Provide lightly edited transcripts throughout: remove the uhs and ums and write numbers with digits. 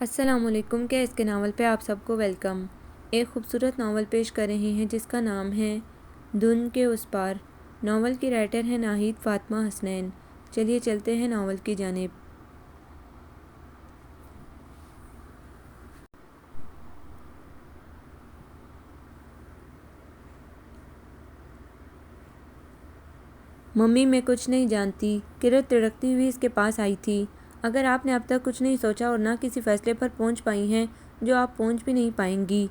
السلام علیکم۔ کیا اس کے ناول پہ آپ سب کو ویلکم۔ ایک خوبصورت ناول پیش کر رہے ہیں جس کا نام ہے دن کے اس پار۔ ناول کی رائٹر ہیں ناہید فاطمہ حسنین۔ چلیے چلتے ہیں ناول کی جانب۔ ممی میں کچھ نہیں جانتی، کرت تڑکتی ہوئی اس کے پاس آئی تھی۔ اگر آپ نے اب تک کچھ نہیں سوچا اور نہ کسی فیصلے پر پہنچ پائی ہیں جو آپ پہنچ بھی نہیں پائیں گی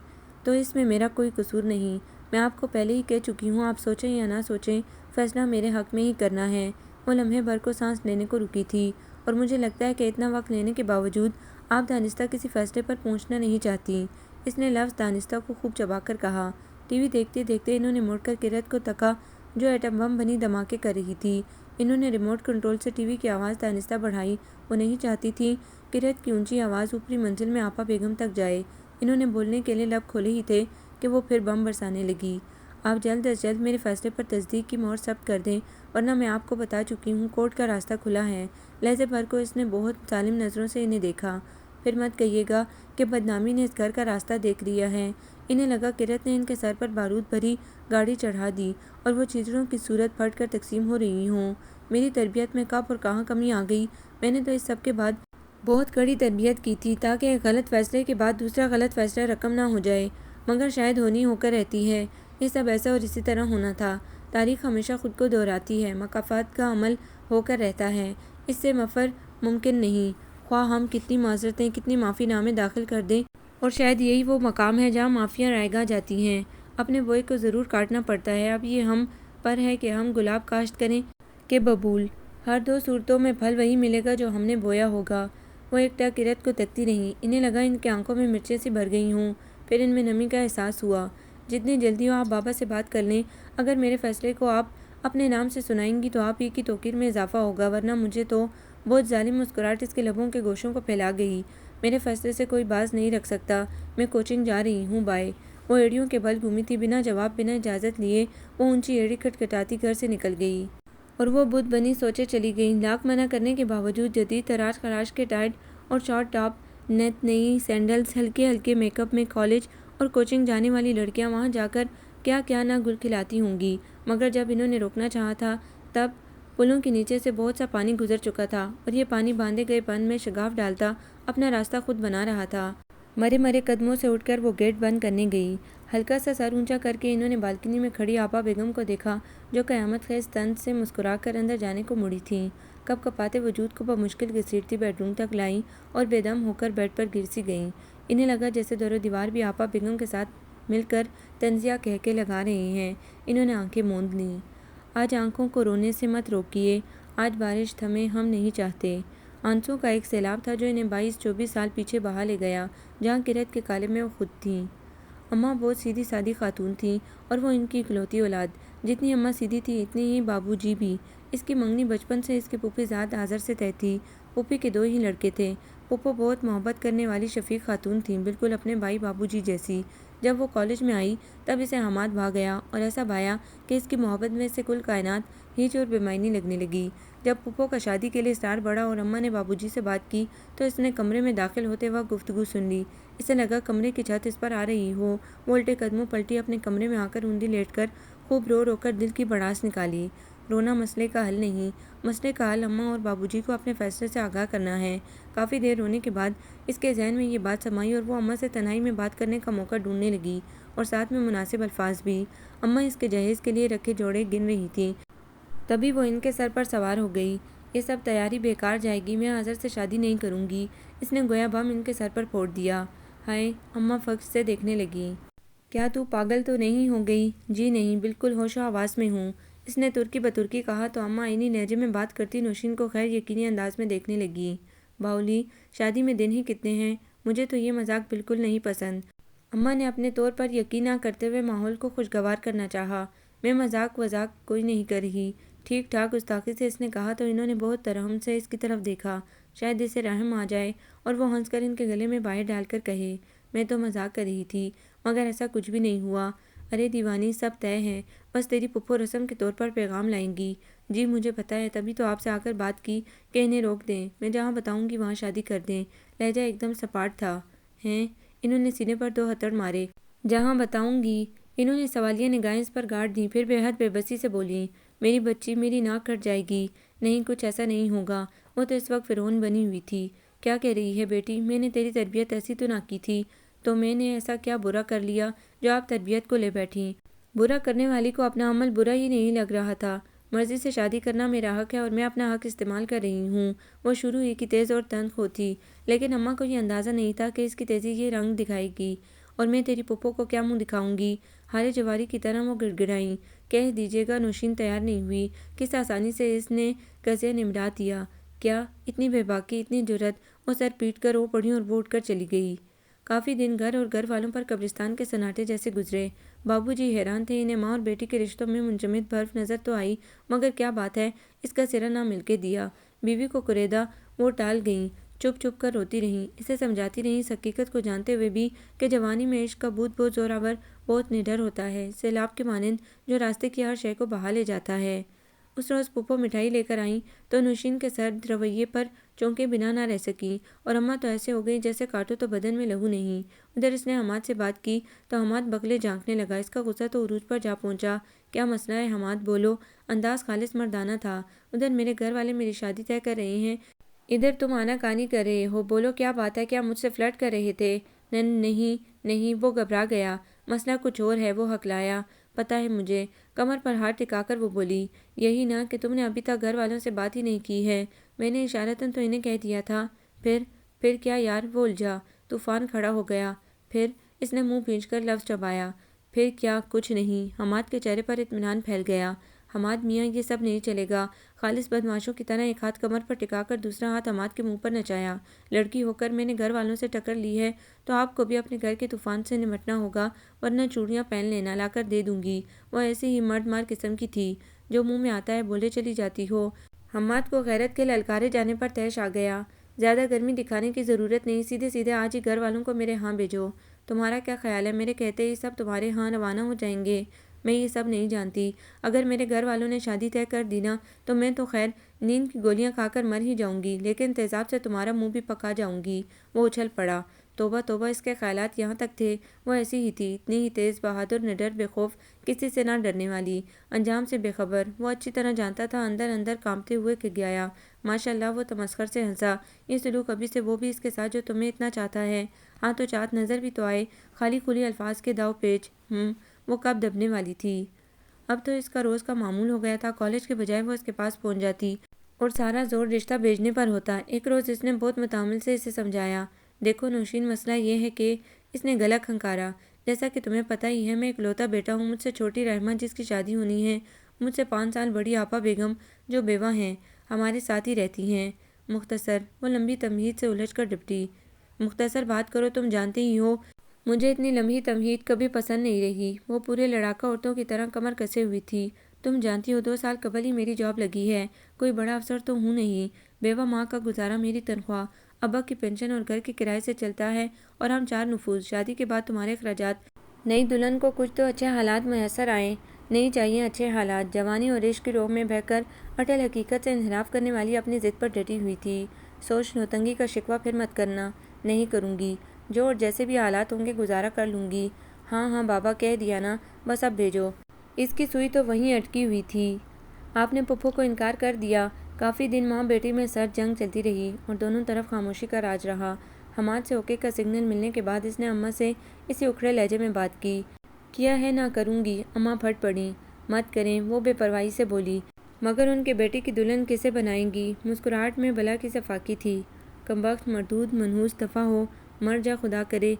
تو اس میں میرا کوئی قصور نہیں۔ میں آپ کو پہلے ہی کہہ چکی ہوں، آپ سوچیں یا نہ سوچیں فیصلہ میرے حق میں ہی کرنا ہے۔ وہ لمحے بھر کو سانس لینے کو رکی تھی اور مجھے لگتا ہے کہ اتنا وقت لینے کے باوجود آپ دانستہ کسی فیصلے پر پہنچنا نہیں چاہتی۔ اس نے لفظ دانستہ کو خوب چبا کر کہا۔ ٹی وی دیکھتے دیکھتے انہوں نے مڑ کر کرت کو تکا جو ایٹم بم بنی دھماکے کر رہی تھی۔ انہوں نے ریموٹ کنٹرول سے ٹی وی کی آواز دانستہ بڑھائی۔ وہ نہیں چاہتی تھی کرت کی اونچی آواز اوپری منزل میں آپا بیگم تک جائے۔ انہوں نے بولنے کے لیے لب کھولے ہی تھے کہ وہ پھر بم برسانے لگی۔ آپ جلد از جلد میرے فیصلے پر تصدیق کی مہر ثبت کر دیں ورنہ میں آپ کو بتا چکی ہوں کورٹ کا راستہ کھلا ہے۔ لہجے بھر کو اس نے بہت ظالم نظروں سے انہیں دیکھا۔ پھر مت کہیے گا کہ بدنامی نے اس گھر کا راستہ دیکھ لیا ہے۔ انہیں لگا کرت نے ان کے سر پر بارود بھری گاڑی چڑھا دی اور وہ چیزوں کی صورت پھٹ کر تقسیم ہو رہی ہوں۔ میری تربیت میں کب اور کہاں کمی آ گئی؟ میں نے تو اس سب کے بعد بہت کڑی تربیت کی تھی تاکہ ایک غلط فیصلے کے بعد دوسرا غلط فیصلہ رقم نہ ہو جائے، مگر شاید ہونی ہو کر رہتی ہے۔ یہ سب ایسا اور اسی طرح ہونا تھا۔ تاریخ ہمیشہ خود کو دہراتی ہے، مکافات کا عمل ہو کر رہتا ہے، اس سے مفر ممکن نہیں۔ خواہ ہم کتنی معذرتیں کتنی معافی نامے داخل کر دیں اور شاید یہی وہ مقام ہے جہاں معافیاں رائگاں جاتی ہیں۔ اپنے بوئے کو ضرور کاٹنا پڑتا ہے۔ اب یہ ہم پر ہے کہ ہم گلاب کاشت کریں کہ ببول۔ ہر دو صورتوں میں پھل وہی ملے گا جو ہم نے بویا ہوگا۔ وہ ایک ٹک کرت کو تکتی رہیں۔ انہیں لگا ان کی آنکھوں میں مرچیں سی بھر گئی ہوں۔ پھر ان میں نمی کا احساس ہوا۔ جتنی جلدی ہو آپ بابا سے بات کر لیں۔ اگر میرے فیصلے کو آپ اپنے نام سے سنائیں گی تو آپ ہی کی توقیر میں اضافہ ہوگا، ورنہ مجھے تو بہت ظالم مسکراہٹ اس کے لبوں کے گوشوں کو پھیلا گئی۔ میرے فیصلے سے کوئی باز نہیں رکھ سکتا۔ میں کوچنگ جا رہی ہوں، بائے۔ وہ ایڑیوں کے بل گھومی تھی۔ بنا جواب بنا اجازت لیے وہ اونچی ایڑی کھٹکھٹاتی گھر سے نکل گئی اور وہ بت بنی سوچے چلی گئی۔ لاکھ منع کرنے کے باوجود جدید تراش خراش کے ٹائٹ اور شارٹ ٹاپ، نت نئی سینڈلز، ہلکے ہلکے میک اپ میں کالج اور کوچنگ جانے والی لڑکیاں وہاں جا کر کیا کیا نہ گل کھلاتی ہوں گی، مگر جب انہوں نے روکنا چاہا تھا تب پلوں کے نیچے سے بہت سا پانی گزر چکا تھا اور یہ پانی باندھے گئے بند میں شگاف ڈالتا اپنا راستہ خود بنا رہا تھا۔ مرے مرے قدموں سے اٹھ کر وہ گیٹ بند کرنے گئی۔ ہلکا سا سر اونچا کر کے انہوں نے بالکنی میں کھڑی آپا بیگم کو دیکھا جو قیامت خیز طنز سے مسکرا کر اندر جانے کو مڑی تھیں۔ کپ کپاتے وجود کو بمشکل گھسیٹتی بیڈ روم تک لائیں اور بے دم ہو کر بیڈ پر گر سی گئیں۔ انہیں لگا جیسے دور و دیوار بھی آپا بیگم کے ساتھ مل کر طنزیہ کہکے لگا رہے ہیں۔ انہوں نے آنکھیں موند لیں۔ آج آنکھوں کو رونے سے مت روکیے، آج بارش تھمے ہم نہیں چاہتے۔ آنسوں کا ایک سیلاب تھا جو انہیں 22-24 سال پیچھے بہا لے گیا، جہاں کرت کے قالب میں وہ خود تھیں۔ اماں بہت سیدھی سادی خاتون تھیں اور وہ ان کی اکلوتی اولاد۔ جتنی اماں سیدھی تھی اتنی ہی بابو جی بھی۔ اس کی منگنی بچپن سے اس کی پھوپھی ذات آذر سے طے تھی۔ پھوپھی کے 2 ہی لڑکے تھے۔ پھوپھو بہت محبت کرنے والی شفیق خاتون تھیں، بالکل اپنے بھائی بابو جی جیسی۔ جب وہ کالج میں آئی تب اسے حماد بھا گیا اور ایسا بھایا کہ اس کی محبت میں سے کل کائنات ہیچ اور بے معنی لگنے لگی۔ جب پھوپھو کا شادی کے لیے اسٹار بڑھا اور اماں نے بابو جی سے بات کی تو اس نے کمرے میں داخل ہوتے وقت گفتگو سن لی۔ اسے لگا کمرے کی چھت اس پر آ رہی ہو۔ وہ الٹے قدموں پلٹی اپنے کمرے میں آ کر اوندی لیٹ کر خوب رو رو کر دل کی بھڑاس نکالی۔ رونا مسئلے کا حل نہیں، مسئلے کا حل اماں اور بابو جی کو اپنے فیصلے سے آگاہ کرنا ہے۔ کافی دیر رونے کے بعد اس کے ذہن میں یہ بات سمائی اور وہ اماں سے تنہائی میں بات کرنے کا موقع ڈھونڈنے لگی اور ساتھ میں مناسب الفاظ بھی۔ اماں اس کے جہیز کے لیے رکھے جوڑے گن رہی تھیں، تبھی وہ ان کے سر پر سوار ہو گئی۔ یہ سب تیاری بیکار جائے گی، میں آذر سے شادی نہیں کروں گی، اس نے گویا بم ان کے سر پر پھوڑ دیا۔ ہائے! اماں فحش سے دیکھنے لگیں۔ کیا تو پاگل تو نہیں ہو گئی؟ جی نہیں، بالکل ہوش و حواس میں ہوں، اس نے ترکی بترکی کہا تو اماں عینی لہجے میں بات کرتی نوشین کو غیر یقینی انداز میں دیکھنے لگیں۔ باؤلی، شادی میں دن ہی کتنے ہیں؟ مجھے تو یہ مذاق بالکل نہیں پسند۔ اماں نے اپنے طور پر یقین نہ کرتے ہوئے ماحول کو خوشگوار کرنا چاہا۔ میں مذاق وذاق کوئی نہیں کر رہی۔ ٹھیک ٹھاک گستاخی سے اس نے کہا تو انہوں نے بہت ترحم سے اس کی طرف دیکھا، شاید اسے رحم آ جائے اور وہ ہنس کر ان کے گلے میں بائیں ڈال کر کہے، میں تو مذاق کر رہی تھی، مگر ایسا کچھ بھی نہیں ہوا۔ ارے دیوانی، سب طے ہے، بس تیری پھپھو رسم کے طور پر پیغام لائیں گی، جی مجھے پتہ ہے، تبھی تو آپ سے آ کر بات کی کہ انہیں روک دیں، میں جہاں بتاؤں گی وہاں شادی کر دیں۔ لہجہ ایک دم سپاٹ تھا۔ ہیں؟ انہوں نے سینے پر 2 ہتھڑ مارے۔ جہاں بتاؤں گی۔ انہوں نے سوالیہ نگاہیں اس پر گاڑ دیں، پھر بے حد بے بسی سے بولیں، میری بچی، میری ناک کٹ جائے گی۔ نہیں، کچھ ایسا نہیں ہوگا۔ وہ تو اس وقت فرعون بنی ہوئی تھی۔ کیا کہہ رہی ہے بیٹی؟ میں نے تیری تربیت ایسی تو نہ کی تھی، تو میں نے ایسا کیا برا کر لیا جو آپ تربیت کو لے بیٹھیں؟ برا کرنے والی کو اپنا عمل برا ہی نہیں لگ رہا تھا۔ مرضی سے شادی کرنا میرا حق ہے اور میں اپنا حق استعمال کر رہی ہوں۔ وہ شروع ہی کی تیز اور تند خو تھی، لیکن اماں کو یہ اندازہ نہیں تھا کہ اس کی تیزی یہ رنگ دکھائے گی، اور میں تیری پھپھو کو کیا منہ دکھاؤں گی؟ ہارے جواری کی طرح وہ گڑ گڑائیں۔ کہہ دیجیے گا نوشین تیار نہیں ہوئی۔ کس آسانی سے اس نے قضیہ نمٹا دیا۔ کیا اتنی بے باکی، اتنی جرأت؟ وہ سر پیٹ کر رو پڑی اور وہ اٹھ کر چلی گئی۔ کافی دن گھر اور گھر والوں پر قبرستان کے سناٹے جیسے گزرے۔ بابو جی حیران تھے، انہیں ماں اور بیٹی کے رشتوں میں منجمد برف نظر تو آئی، مگر کیا بات ہے، اس کا سرا نہ مل کے دیا۔ بیوی کو کریدا وہ ٹال گئیں، چپ چپ کر روتی رہیں، اسے سمجھاتی رہیں، اس حقیقت کو جانتے ہوئے بھی کہ جوانی میں عشق کا بھوت بہت زوراور، بہت نڈر ہوتا ہے، سیلاب کے مانند جو راستے کی ہر شے کو بہا لے جاتا ہے۔ اس روز پھپھو مٹھائی لے کر آئیں تو نوشین کے سرد رویے پر چونکے بنا نہ رہ سکیں، اور اماں تو ایسے ہو گئیں جیسے کاٹو تو بدن میں لہو نہیں۔ ادھر اس نے حماد سے بات کی تو حماد بغلے جھانکنے لگا، اس کا غصہ تو عروج پر جا پہنچا۔ کیا مسئلہ ہے حماد، بولو۔ انداز خالص مردانہ تھا۔ ادھر میرے گھر والے میری شادی طے کر رہے ہیں، ادھر تم آنا کانی کر رہے ہو، بولو کیا بات ہے؟ کیا مجھ سے فلرٹ کر رہے تھے؟ نہیں، وہ گھبرا گیا، مسئلہ کچھ اور ہے، وہ ہکلایا۔ پتہ ہے مجھے۔ کمر پر ہاتھ ٹکا کر وہ بولی، یہی نا کہ تم نے ابھی تک گھر والوں سے بات ہی نہیں کی ہے؟ میں نے اشارتاً تو انہیں کہہ دیا تھا۔ پھر کیا یار؟ وہ الجھا۔ طوفان کھڑا ہو گیا۔ پھر؟ اس نے منہ بھینچ کر لفظ چبایا۔ پھر کیا؟ کچھ نہیں۔ حماد کے چہرے پر اطمینان پھیل گیا۔ حماد میاں، یہ سب نہیں چلے گا۔ خالص بدمعاشوں کی طرح ایک ہاتھ کمر پر ٹکا کر دوسرا ہاتھ حماد کے منہ پر نچایا۔ لڑکی ہو کر میں نے گھر والوں سے ٹکر لی ہے تو آپ کو بھی اپنے گھر کے طوفان سے نمٹنا ہوگا، ورنہ چوڑیاں پہن لینا، لا کر دے دوں گی۔ وہ ایسی ہی مرد مار قسم کی تھی، جو منہ میں آتا ہے بولے چلی جاتی ہو۔ حماد کو غیرت کے للکارے جانے پر طیش آ گیا۔ زیادہ گرمی دکھانے کی ضرورت نہیں، سیدھے سیدھے آج ہی گھر والوں کو میرے ہاں بھیجو۔ تمہارا کیا خیال ہے، میرے کہتے ہی سب تمہارے ہاں روانہ ہو جائیں گے؟ میں یہ سب نہیں جانتی۔ اگر میرے گھر والوں نے شادی طے کر دی نا، تو میں تو خیر نیند کی گولیاں کھا کر مر ہی جاؤں گی، لیکن تیزاب سے تمہارا منہ بھی پکا جاؤں گی۔ وہ اچھل پڑا۔ توبہ توبہ، اس کے خیالات یہاں تک تھے۔ وہ ایسی ہی تھی، اتنی ہی تیز، بہادر، نڈر، بے خوف، کسی سے نہ ڈرنے والی، انجام سے بے خبر۔ وہ اچھی طرح جانتا تھا اندر اندر کانپتے ہوئے کہ گیا۔ ماشاء اللہ، وہ تمسخر سے ہنسا۔ یہ سلوک ابھی سے وہ بھی اس کے ساتھ جو تمہیں اتنا چاہتا ہے؟ ہاں تو چاہت نظر بھی تو آئے، خالی کھلی الفاظ کے داؤ پیچ۔ وہ کب دبنے والی تھی؟ اب تو اس کا روز کا معمول ہو گیا تھا۔ کالج کے بجائے وہ اس کے پاس پہنچ جاتی اور سارا زور رشتہ بھیجنے پر ہوتا۔ ایک روز اس نے بہت متحمل سے اسے سمجھایا، دیکھو نوشین، مسئلہ یہ ہے کہ… اس نے گلا کھنکارا، جیسا کہ تمہیں پتہ ہی ہے، میں اکلوتا بیٹا ہوں۔ مجھ سے چھوٹی رحمہ جس کی شادی ہونی ہے، مجھ سے 5 سال بڑی آپا بیگم جو بیوہ ہیں، ہمارے ساتھ ہی رہتی ہیں۔ مختصر۔ وہ لمبی تمہید سے الجھ کر ڈپٹی۔ مختصر بات کرو، تم جانتے ہی ہو مجھے اتنی لمبی تمہید کبھی پسند نہیں رہی۔ وہ پورے لڑاکا عورتوں کی طرح کمر کسے ہوئی تھی۔ تم جانتی ہو 2 سال قبل ہی میری جاب لگی ہے، کوئی بڑا افسر تو ہوں نہیں، بیوہ ماں کا گزارا میری تنخواہ، ابا کی پنشن اور گھر کے کرائے سے چلتا ہے، اور ہم 4 نفوس۔ شادی کے بعد تمہارے اخراجات۔ نئی دلہن کو کچھ تو اچھے حالات میسر آئیں۔ نہیں چاہیے اچھے حالات۔ جوانی اور عشق کی روح میں بہہ کر اٹل حقیقت سے انحراف کرنے والی اپنی ضد پر ڈٹی ہوئی تھی۔ سوچ لو، تنگی کا شکوہ پھر مت کرنا۔ نہیں کروں گی، جو اور جیسے بھی حالات ہوں گے گزارا کر لوں گی۔ ہاں بابا، کہہ دیا نا، بس اب بھیجو۔ اس کی سوئی تو وہیں اٹکی ہوئی تھی۔ آپ نے پھپھو کو انکار کر دیا۔ کافی دن ماں بیٹی میں سرد جنگ چلتی رہی اور دونوں طرف خاموشی کا راج رہا۔ حماد سے اوکے کا سگنل ملنے کے بعد اس نے اماں سے اسی اکھڑے لہجے میں بات کی۔ کیا ہے نہ کروں گی؟ اماں پھٹ پڑیں۔ مت کریں، وہ بے پرواہی سے بولی، مگر ان کے بیٹے کی دلہن کسے بنائیں گی؟ مسکراہٹ میں بلا کی صفاقی تھی۔ کمبخت، مردود، منحوس، دفع ہو، مر جا خدا کرے۔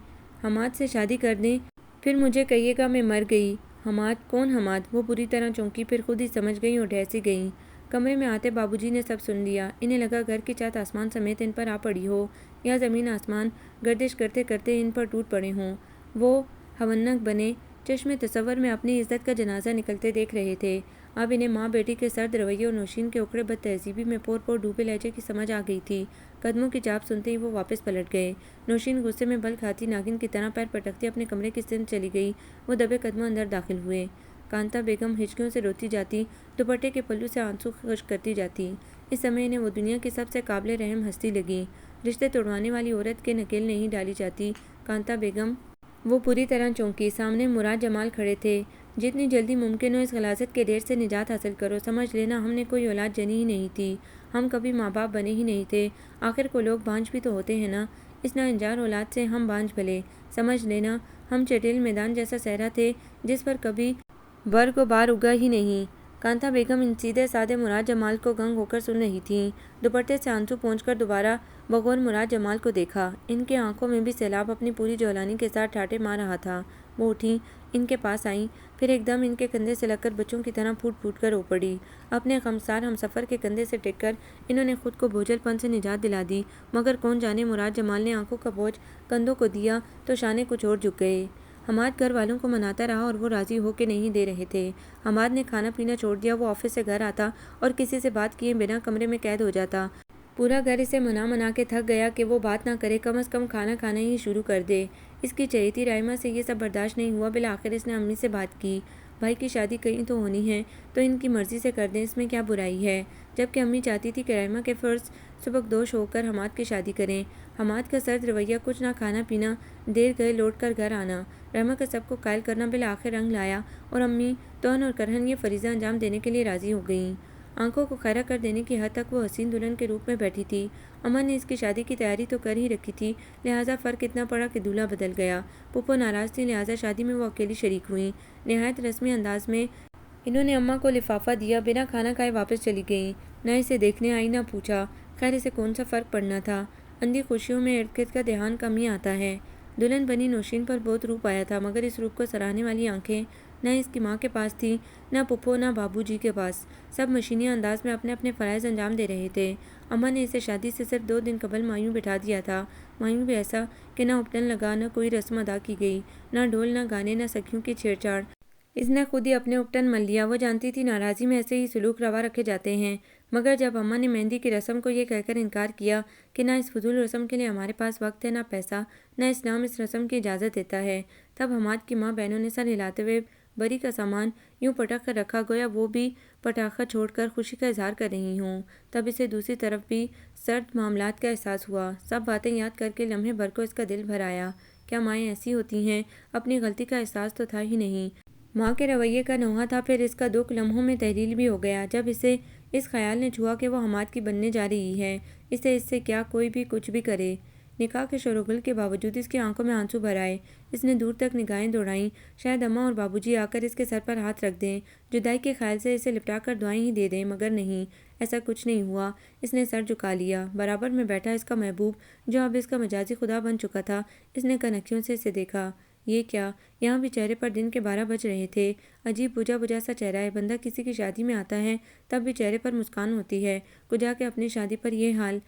حماد سے شادی کر دیں، پھر مجھے کہیے گا میں مر گئی۔ حماد؟ کون حماد؟ وہ بری طرح چونکی، پھر خود ہی سمجھ گئیں اور ڈھہ سی گئیں۔ کمرے میں آتے بابو جی نے سب سن لیا۔ انہیں لگا گھر کی چھت آسمان سمیت ان پر آ پڑی ہو، یا زمین آسمان گردش کرتے کرتے ان پر ٹوٹ پڑے ہوں۔ وہ ہونک بنے چشم تصور میں اپنی عزت کا جنازہ نکلتے دیکھ رہے تھے۔ اب انہیں ماں بیٹی کے سرد رویے اور نوشین کے اکڑے بد تہذیبی میں پور پور ڈوبے لہجے کی سمجھ آ گئی تھی۔ قدموں کی چاپ سنتے ہی وہ واپس پلٹ گئے۔ نوشین غصے میں بل کھاتی ناگن کی طرح پیر پٹکتی اپنے کمرے کی سمت چلی گئی۔ وہ دبے قدموں اندر داخل ہوئے۔ کانتا بیگم ہچکیوں سے روتی جاتی، دوپٹے کے پلو سے آنسو خشک کرتی جاتی۔ اس سمے انہیں وہ دنیا کی سب سے قابل رحم ہستی لگی۔ رشتے توڑوانے والی عورت کے نکیل نہیں ڈالی جاتی۔ کانتا بیگم وہ پوری طرح چونکی۔ سامنے مراد جمال کھڑے تھے۔ جتنی جلدی ممکن ہو اس غلاظت کے ڈیر سے نجات حاصل کرو۔ سمجھ لینا ہم نے کوئی اولاد جنی ہی نہیں تھی، ہم کبھی ماں باپ بنے ہی نہیں تھے، آخر کو لوگ بانجھ بھی تو ہوتے ہیں نا، اس ناانجار اولاد سے ہم بانجھ بھلے۔ سمجھ لینا ہم چٹیل میدان جیسا صحرا تھے جس پر کبھی برگ و بار اگا ہی نہیں۔ کانتا بیگم ان سیدھے سادے مراد جمال کو گنگ ہو کر سن رہی تھیں۔ دوپٹے سے آنسو پونچھ کر دوبارہ بغور مراد جمال کو دیکھا۔ ان کے آنکھوں میں بھی سیلاب اپنی پوری جولانی کے ساتھ ٹھاٹھے مار رہا تھا۔ وہ اٹھیں، ان کے پاس آئیں، پھر ایک دم ان کے کندھے سے لگ کر بچوں کی طرح پھوٹ پھوٹ کر رو پڑی۔ اپنے غمسار ہمسفر کے کندھے سے ٹک کر انہوں نے خود کو بوجھل پن سے نجات دلا دی، مگر کون جانے مراد جمال نے آنکھوں کا بوجھ کندھوں کو دیا تو شانے کچھ اور جھک گئے۔ حماد گھر والوں کو مناتا رہا اور وہ راضی ہو کے نہیں دے رہے تھے۔ حماد نے کھانا پینا چھوڑ دیا۔ وہ آفس سے گھر آتا اور کسی سے بات کیے بنا کمرے میں قید ہو جاتا۔ پورا گھر اسے منا کے تھک گیا کہ وہ بات نہ کرے، کم از کم کھانا کھانا ہی شروع کر دے۔ اس کی چہیتی رائمہ سے یہ سب برداشت نہیں ہوا۔ بالآخر اس نے امی سے بات کی، بھائی کی شادی کہیں تو ہونی ہے تو ان کی مرضی سے کر دیں، اس میں کیا برائی ہے؟ جبکہ امی چاہتی تھی کہ رائمہ کے فرض سبکدوش ہو کر حماد کی شادی کریں۔ حماد کا سرد رویہ، کچھ نہ کھانا پینا، دیر گئے لوٹ کر گھر آنا، رائمہ کا سب کو قائل کرنا بالآخر رنگ لایا اور امی توہن اور کرہن یہ فریضہ انجام دینے کے لیے راضی ہو گئیں۔ آنکھوں کو خیرہ کر دینے کی حد تک وہ حسین دلہن کے روپ میں بیٹھی تھی۔ اماں نے اس کی شادی کی تیاری تو کر ہی رکھی تھی، لہٰذا فرق اتنا پڑا کہ دولہا بدل گیا۔ پھپھو ناراض تھی، لہٰذا شادی میں وہ اکیلی شریک ہوئیں۔ نہایت رسمی انداز میں انہوں نے اماں کو لفافہ دیا، بنا کھانا کھائے واپس چلی گئیں۔ نہ اسے دیکھنے آئی نہ پوچھا۔ خیر اسے کون سا فرق پڑنا تھا، اندھی خوشیوں میں ارد گرد کا دھیان کم ہی آتا ہے۔ دلہن بنی نوشین پر بہت روپ آیا تھا، مگر اس روپ کو سراہنے والی آنکھیں نہ اس کی ماں کے پاس تھیں، نہ پھپھو نہ بابو جی کے پاس۔ سب مشینی انداز میں اپنے اپنے فرائض انجام دے رہے تھے۔ اماں نے اسے شادی سے صرف 2 دن قبل مایوں بٹھا دیا تھا۔ مایوں بھی ایسا کہ نہ اپٹن لگا، نہ کوئی رسم ادا کی گئی، نہ ڈھول، نہ گانے، نہ سکھیوں کی چھیڑ چھاڑ۔ اس نے خود ہی اپنے اپٹن مل لیا۔ وہ جانتی تھی ناراضی میں ایسے ہی سلوک روا رکھے جاتے ہیں، مگر جب اماں نے مہندی کی رسم کو یہ کہہ کر انکار کیا کہ نہ اس فضول رسم کے لیے ہمارے پاس وقت ہے، نہ پیسہ، نہ اسلام اس رسم کی اجازت دیتا ہے، تب حماد کی ماں بہنوں نے سر ہلاتے ہوئے بری کا سامان یوں پٹک کر رکھا گویا وہ بھی پٹاخہ چھوڑ کر خوشی کا اظہار کر رہی ہوں۔ تب اسے دوسری طرف بھی سرد معاملات کا احساس ہوا۔ سب باتیں یاد کر کے لمحے بھر کو اس کا دل بھر آیا۔ کیا مائیں ایسی ہوتی ہیں؟ اپنی غلطی کا احساس تو تھا ہی نہیں، ماں کے رویے کا نوحہ تھا۔ پھر اس کا دکھ لمحوں میں تحلیل بھی ہو گیا جب اسے اس خیال نے چھوا کہ وہ حماد کی بننے جا رہی ہے۔ اسے اس سے کیا کوئی بھی کچھ بھی کرے۔ نکاح کے شور و غل کے باوجود اس کی آنکھوں میں آنسو بھر آئے۔ اس نے دور تک نگاہیں دوڑائیں، شاید اماں اور بابو جی آ کر اس کے سر پر ہاتھ رکھ دیں، جدائی کے خیال سے اسے لپٹا کر دعائیں ہی دے دیں، مگر نہیں، ایسا کچھ نہیں ہوا۔ اس نے سر جھکا لیا۔ برابر میں بیٹھا اس کا محبوب، جو اب اس کا مجازی خدا بن چکا تھا، اس نے کنکھیوں سے اسے دیکھا۔ یہ کیا؟ یہاں بھی چہرے پر دن کے 12 بج رہے تھے۔ عجیب بجھا بجھا سا چہرہ ہے۔ بندہ کسی کی شادی میں آتا ہے تب بھی چہرے پر مسکان ہوتی ہے، کجا کہ اپنی شادی پر یہ حال۔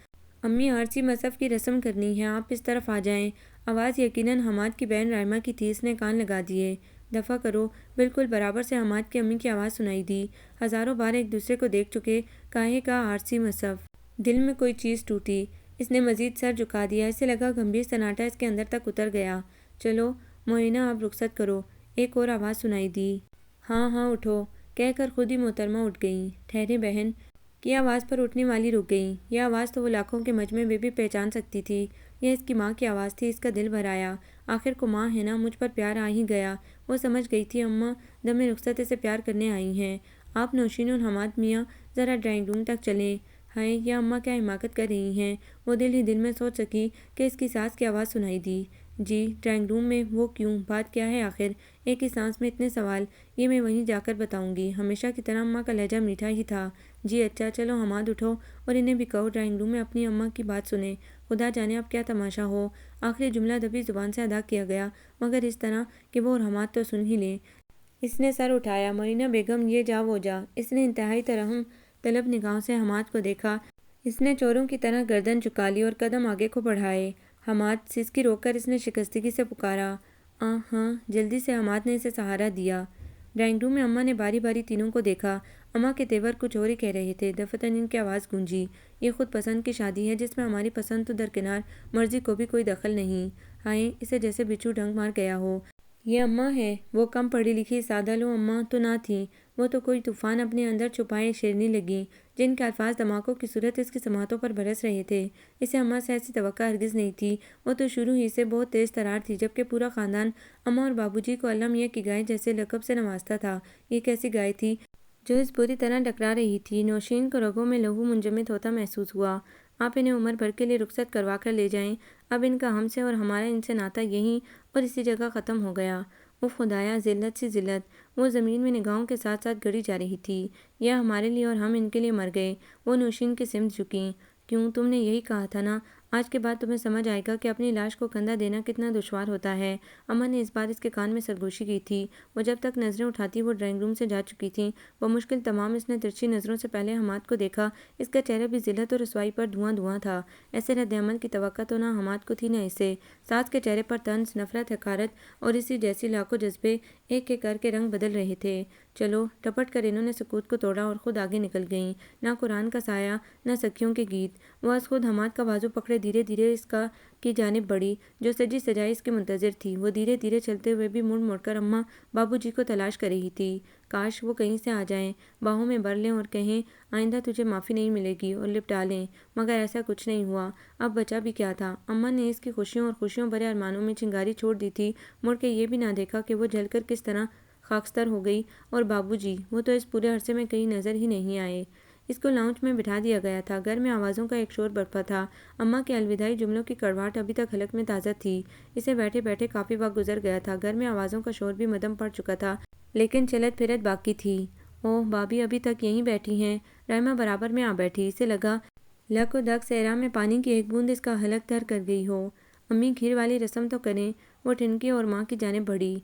امی عارضی مصحف کی رسم کرنی ہے، آپ اس طرف آ جائیں۔ آواز یقیناً حماد کی بہن رائمہ کی تھی۔ اس نے کان لگا دیے۔ دفع کرو۔ بالکل برابر سے حماد کی امی کی آواز سنائی دی۔ ہزاروں بار ایک دوسرے کو دیکھ چکے، کاہے کا عارضی مصحف؟ دل میں کوئی چیز ٹوٹی۔ اس نے مزید سر جھکا دیا۔ اسے لگا گمبھیر سناٹا اس کے اندر تک اتر گیا۔ چلو معینہ اب رخصت کرو۔ ایک اور آواز سنائی دی۔ ہاں ہاں اٹھو، کہہ کر خود ہی محترمہ اٹھ گئیں۔ ٹھہرے بہن، کی آواز پر اٹھنے والی رک گئیں۔ یہ آواز تو وہ لاکھوں کے مجمع میں بھی پہچان سکتی تھی۔ یہ اس کی ماں کی آواز تھی۔ اس کا دل بھر آیا۔ آخر کو ماں ہے نا، مجھ پر پیار آ ہی گیا۔ وہ سمجھ گئی تھی اماں دم رخصت سے پیار کرنے آئی ہیں۔ آپ نوشین اور حماد میاں ذرا ڈرائنگ روم تک چلیں۔ ہائے یہ اماں کیا حماقت کر رہی ہیں؟ وہ دل ہی دل میں سوچ سکی کہ اس کی ساس کی آواز سنائی دی۔ جی ڈرائنگ روم میں؟ وہ کیوں؟ بات کیا ہے آخر؟ ایک ہی سانس میں اتنے سوال۔ یہ میں وہیں جا کر بتاؤں گی۔ ہمیشہ کی طرح اماں کا لہجہ میٹھا ہی تھا۔ جی اچھا، چلو حماد اٹھو اور انہیں بھی کہو ڈرائنگ روم میں اپنی اماں کی بات سنیں۔ خدا جانے اب کیا تماشا ہو۔ آخری جملہ دبی زبان سے ادا کیا گیا، مگر اس طرح کہ وہ اور حماد تو سن ہی لیں۔ اس نے سر اٹھایا۔ معینہ بیگم یہ جا وہ جا۔ اس نے انتہائی ترحم طلب نگاہوں سے حماد کو دیکھا۔ اس نے چوروں کی طرح گردن جھکا لی اور قدم آگے کو بڑھائے۔ حماد، سسکی روک کر اس نے شکستگی سے پکارا۔ ہاں جلدی سے حماد نے اسے سہارا دیا۔ ڈرائنگ روم میں اماں نے باری باری تینوں کو دیکھا۔ اماں کے تیور کچھ اور ہی کہہ رہے تھے۔ دفعتاً ان کی آواز گونجی۔ یہ خود پسند کی شادی ہے جس میں ہماری پسند تو درکنار، مرضی کو بھی کوئی دخل نہیں۔ ہائے اسے جیسے بچھو ڈنک مار گیا ہو۔ یہ اماں ہے، وہ کم پڑھی لکھی سادہ لو اماں تو نہ تھیں، وہ تو کوئی طوفان اپنے اندر چھپائے شیرنی لگیں، جن کے الفاظ دھماکوں کی صورت اس کی سماعتوں پر برس رہے تھے۔ اسے اماں سے ایسی توقع ہرگز نہیں تھی، وہ تو شروع ہی سے بہت تیز ترار تھی، جبکہ پورا خاندان اماں اور بابو جی کو اللہ میاں کی گائے جیسے لقب سے نوازتا تھا۔ یہ کیسی گائے تھی جو اس بری طرح ٹکرا رہی تھی؟ نوشین کو رگوں میں لہو منجمد ہوتا محسوس ہوا۔ آپ انہیں عمر بھر کے لیے رخصت کروا کر لے جائیں، اب ان کا ہم سے اور ہمارا ان سے ناطہ یہیں اور اسی جگہ ختم ہو گیا۔ اف خدایا، ذلت سی ذلت، وہ زمین میں نگاہوں کے ساتھ ساتھ گڑی جا رہی تھی۔ یہ ہمارے لیے اور ہم ان کے لیے مر گئے۔ وہ نوشین کی سمت جھکیں۔ کیوں، تم نے یہی کہا تھا نا، آج کے بعد تمہیں سمجھ آئے گا کہ اپنی لاش کو کندھا دینا کتنا دشوار ہوتا ہے۔ اماں نے اس بار اس کے کان میں سرگوشی کی تھی۔ وہ جب تک نظریں اٹھاتی وہ ڈرائنگ روم سے جا چکی تھیں۔ بمشکل تمام اس نے ترچھی نظروں سے پہلے حماد کو دیکھا۔ اس کا چہرہ بھی ذلت اور رسوائی پر دھواں دھواں تھا۔ ایسے رد عمل کی توقع تو نہ حماد کو تھی نہ اسے۔ ساس کے چہرے پر طنز، نفرت، حقارت اور اسی جیسی لاکھوں جذبے ایک ایک کر کے رنگ بدل رہے تھے۔ چلو، ٹپٹ کر انہوں نے سکوت کو توڑا اور خود آگے نکل گئیں۔ نہ قرآن کا سایہ، نہ سکھیوں کے گیت۔ وہ از خود حماد کا بازو پکڑے دھیرے دھیرے اس کی جانب بڑھی، جو سجی سجائی اس کی منتظر تھی۔ وہ دھیرے دھیرے چلتے ہوئے بھی مڑ مڑ کر اماں بابو جی کو تلاش کر رہی تھی۔ کاش وہ کہیں سے آ جائیں، باہوں میں بھر لیں اور کہیں آئندہ تجھے معافی نہیں ملے گی، اور لپٹا لیں۔ مگر ایسا کچھ نہیں ہوا۔ اب بچا بھی کیا تھا؟ اماں نے اس کی خوشیوں اور خوشیوں بھرے ارمانوں میں چنگاری چھوڑ دی تھی۔ مڑ کے یہ بھی نہ دیکھا کہ وہ جل کر کس طرح خاکستر ہو گئی۔ اور بابو جی، وہ تو اس پورے عرصے میں کہیں نظر ہی نہیں آئے۔ اس کو لاؤنج میں بٹھا دیا گیا تھا۔ گھر میں آوازوں کا ایک شور برپا تھا۔ اماں کے الوداعی جملوں کی کڑواہٹ ابھی تک حلق میں تازہ تھی۔ اسے بیٹھے بیٹھے کافی وقت گزر گیا تھا۔ گھر میں آوازوں کا شور بھی مدھم پڑ چکا تھا، لیکن چلت پھرت باقی تھی۔ اوہ، بھابھی ابھی تک یہیں بیٹھی ہیں؟ رحمہ برابر میں آ بیٹھی۔ اسے لگا لک و دک صحرا میں پانی کی ایک بوند اس کا حلق تر کر گئی ہو۔ امی، کھیر والی رسم تو کریں۔ وہ ٹھنکی اور ماں کی جانب بڑھی۔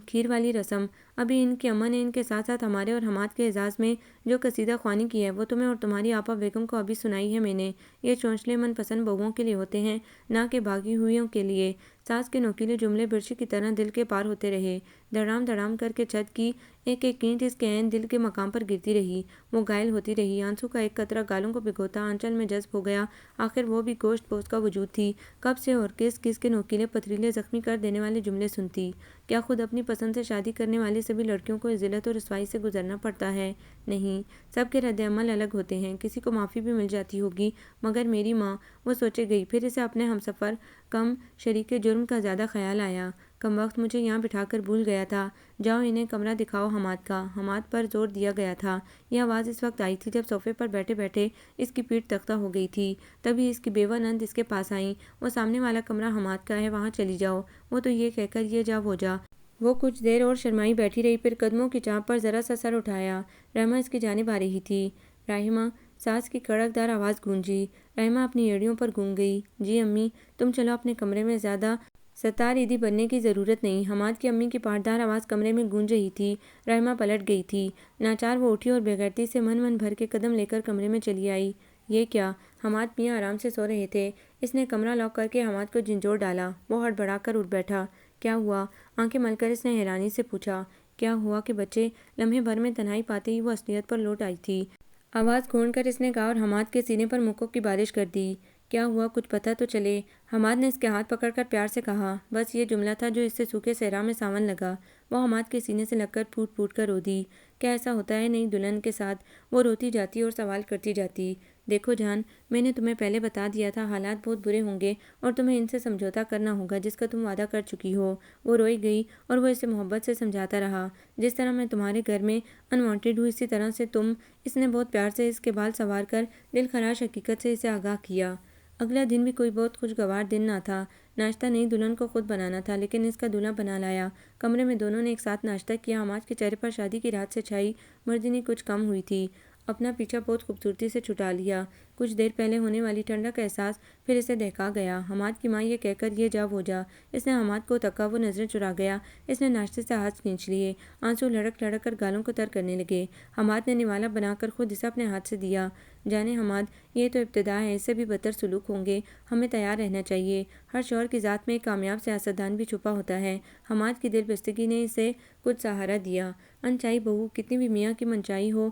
کھیر والی رسم؟ ابھی ان کی اماں نے ان کے ساتھ ساتھ ہمارے اور حماد کے اعزاز میں جو قصیدہ خوانی کی ہے، وہ تمہیں اور تمہاری آپا بیگم کو ابھی سنائی ہے میں نے۔ یہ چونچلے من پسند بہوؤں کے لیے ہوتے ہیں، نہ کہ بھاگی ہوئیوں کے لیے۔ ساس کے نوکیلے جملے برچی کی طرح دل کے پار ہوتے رہے۔ دھڑام دھڑام کر کے چھت کی ایک ایک اینٹ اس کے عین دل کے مقام پر گرتی رہی۔ وہ گائل ہوتی رہی۔ آنسو کا ایک قطرہ گالوں کو بھگوتا آنچل میں جذب ہو گیا۔ آخر وہ بھی گوشت پوست کا وجود تھی۔ کب سے اور کس کس کے نوکیلے پتھریلے زخمی کر دینے والے جملے سنتی؟ کیا خود اپنی پسند سے شادی کرنے والی سبھی لڑکیوں کو اس ذلت اور رسوائی سے گزرنا پڑتا ہے؟ نہیں، سب کے رد عمل الگ ہوتے ہیں۔ کسی کو معافی بھی مل جاتی ہوگی، مگر میری ماں، وہ سوچے گئی۔ پھر اسے اپنے ہمسفر کم شریک جرم کا زیادہ خیال آیا۔ کمبخت، مجھے یہاں بٹھا کر بھول گیا تھا۔ جاؤ انہیں کمرہ دکھاؤ حماد کا۔ حماد پر زور دیا گیا تھا۔ یہ آواز اس وقت آئی تھی جب صوفے پر بیٹھے بیٹھے اس کی پیٹھ تختہ ہو گئی تھی۔ تبھی اس کی بیوہ نند اس کے پاس آئیں۔ وہ سامنے والا کمرہ حماد کا ہے، وہاں چلی جاؤ۔ وہ تو یہ کہہ کر یہ جا وہ جا۔ وہ کچھ دیر اور شرمائی بیٹھی رہی، پھر قدموں کی چاپ پر ذرا سا سر اٹھایا۔ رحمہ اس کی جانب آ رہی تھی۔ رحمہ، ساس کی کڑک دار آواز گونجی۔ رحمہ اپنی ایڑیوں پر گونگ گئی۔ جی امی، تم چلو اپنے کمرے میں، زیادہ ستار عیدی بننے کی ضرورت نہیں۔ حماد کی امی کی پاٹدار آواز کمرے میں گونج رہی تھی۔ رحمہ پلٹ گئی تھی۔ ناچار وہ اٹھی اور بے غیرتی سے من بھر کے قدم لے کر کمرے میں چلی آئی۔ یہ کیا؟ حماد میاں آرام سے سو رہے تھے۔ اس نے کمرہ لاک کر کے حماد کو جھنجھوڑ ڈالا۔ وہ ہڑبڑا کر اٹھ بیٹھا۔ کیا ہوا؟ آنکھیں مل کر اس نے حیرانی سے پوچھا۔ کیا ہوا کہ بچے؟ لمحے بھر میں تنہائی پاتے ہی وہ اصلیت پر لوٹ آئی تھی۔ آواز کھول کر اس نے کہا اور حماد کے سینے پر مکوں کی بارش کر دی۔ کیا ہوا؟ کچھ پتہ تو چلے۔ حماد نے اس کے ہاتھ پکڑ کر پیار سے کہا۔ بس یہ جملہ تھا جو اس سے سوکھے صحرا میں ساون لگا۔ وہ حماد کے سینے سے لگ کر پھوٹ پھوٹ کر رو دی۔ کیا ایسا ہوتا ہے نئی دلہن کے ساتھ؟ وہ روتی جاتی اور سوال کرتی جاتی۔ دیکھو جان، میں نے تمہیں پہلے بتا دیا تھا، حالات بہت برے ہوں گے اور تمہیں ان سے سمجھوتا کرنا ہوگا جس کا تم وعدہ کر چکی ہو۔ وہ روئی گئی اور وہ اسے محبت سے سمجھاتا رہا۔ جس طرح میں تمہارے گھر میں انوانٹیڈ ہوں، اسی طرح سے تم۔ اس نے بہت پیار سے اس کے بال سنوار کر دل خراش حقیقت سے اسے آگاہ کیا۔ اگلا دن بھی کوئی بہت خوشگوار دن نہ تھا۔ ناشتہ نئی دلہن کو خود بنانا تھا، لیکن اس کا دولہا بنا لایا۔ کمرے میں دونوں نے ایک ساتھ ناشتہ کیا۔ حماد کے چہرے پر شادی کی رات سے چھائی مردنی کچھ کم ہوئی تھی۔ اپنا پیچھا بہت خوبصورتی سے چھٹا لیا۔ کچھ دیر پہلے ہونے والی ٹھنڈک کا احساس پھر اسے دہکا گیا۔ حماد کی ماں یہ کہہ کر یہ جا وہ جا۔ اس نے حماد کو تکا، وہ نظریں چرا گیا۔ اس نے ناشتے سے ہاتھ کھینچ لیے۔ آنسو لڑک لڑک کر گالوں کو تر کرنے لگے۔ حماد نے نوالا بنا کر خود اسے اپنے ہاتھ سے دیا۔ جانے حماد، یہ تو ابتدا ہے، اس سے بھی بدتر سلوک ہوں گے، ہمیں تیار رہنا چاہیے۔ ہر شوہر کی ذات میں ایک کامیاب سیاستدان بھی چھپا ہوتا ہے۔ حماد کی دل بستگی نے اسے کچھ سہارا دیا۔ انچائی بہو، کتنی بھی میاں کی منچائی ہو،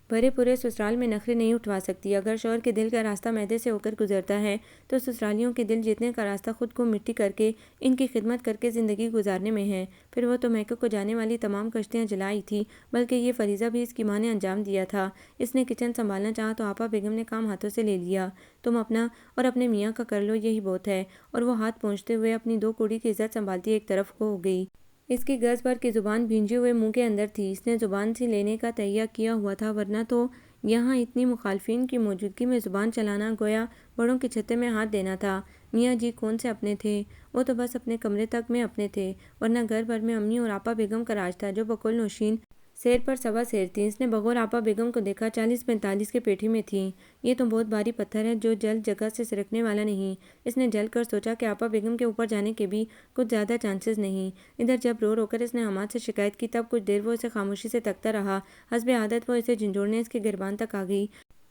بھرے پورے سسرال میں نخرے نہیں اٹھوا سکتی۔ اگر شوہر کے دل کا راستہ معدے سے ہو کر گزرتا ہے تو سسرالیوں کے دل جیتنے کا راستہ خود کو مٹی کر کے ان کی خدمت کر کے زندگی گزارنے میں ہے۔ پھر وہ تو میکے کو جانے والی تمام کشتیاں جلائی تھی، بلکہ یہ فریضہ بھی اس کی ماں نے انجام دیا تھا۔ اس نے کچن سنبھالنا چاہا تو آپا بیگم نے کام ہاتھوں سے لے لیا۔ تم اپنا اور اپنے میاں کا کر لو، یہی بہت ہے۔ اور وہ ہاتھ پہنچتے ہوئے اپنی دو کوڑی کی عزت سنبھالتی ایک طرف کو ہو گئی۔ اس کی گز بھر کی زبان بھینجے ہوئے منہ کے اندر تھی۔ اس نے زبان سے لینے کا تہیہ کیا ہوا تھا، ورنہ تو یہاں اتنی مخالفین کی موجودگی میں زبان چلانا گویا بڑوں کے چھتے میں ہاتھ دینا تھا۔ میاں جی کون سے اپنے تھے؟ وہ تو بس اپنے کمرے تک میں اپنے تھے، ورنہ گھر بھر میں امی اور آپا بیگم کا راج تھا، جو بقول نوشین سیر پر سوا سیر تھیں۔ اس نے بغور آپا بیگم کو دیکھا، 40-45 کے پیٹھی میں تھیں۔ یہ تو بہت بھاری پتھر ہے جو جلد جگہ سے سرکنے والا نہیں۔ اس نے جل کر سوچا کہ آپا بیگم کے اوپر جانے کے بھی کچھ زیادہ چانسز نہیں۔ ادھر جب رو رو کر اس نے حماد سے شکایت کی تب کچھ دیر وہ اسے خاموشی سے تکتا رہا۔ حسب عادت وہ اسے جھنجھوڑنے اس کے گریبان تک آ گئی۔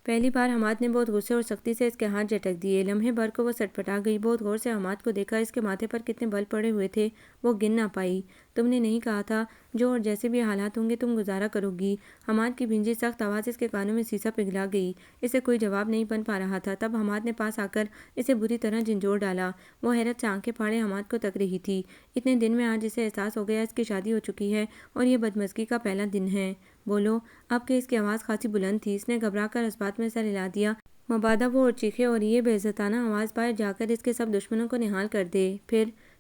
پہلی بار حماد نے بہت غصے اور سختی سے اس کے ہاتھ جھٹک دیے۔ لمحے بھر کو وہ سٹپٹا گئی، بہت غور سے حماد کو دیکھا۔ اس کے ماتھے پر کتنے بل پڑے ہوئے تھے وہ گن نہ پائی۔ تم نے نہیں کہا تھا جو اور جیسے بھی حالات ہوں گے تم گزارا کرو گی؟ حماد کی بھینجی سخت آواز اس کے کانوں میں سیسا پگھلا گئی۔ اسے کوئی جواب نہیں بن پا رہا تھا۔ تب حماد نے پاس آ کر اسے بری طرح جھنجھوڑ ڈالا۔ وہ حیرت سے آنکھیں پھاڑے حماد کو تک رہی تھی۔ اتنے دن میں آج اسے احساس ہو گیا اس کی شادی ہو چکی ہے اور یہ بدمزگی کا پہلا دن ہے۔ بولو اب کہ اس کی آواز خاصی بلند تھی۔ اس نے گھبرا کر اس بات میں سر ہلا دیا، مبادا وہ اور چیخے اور یہ بے عزتانہ آواز باہر جا کر اس کے سب دشمنوں کو نہال کر دے۔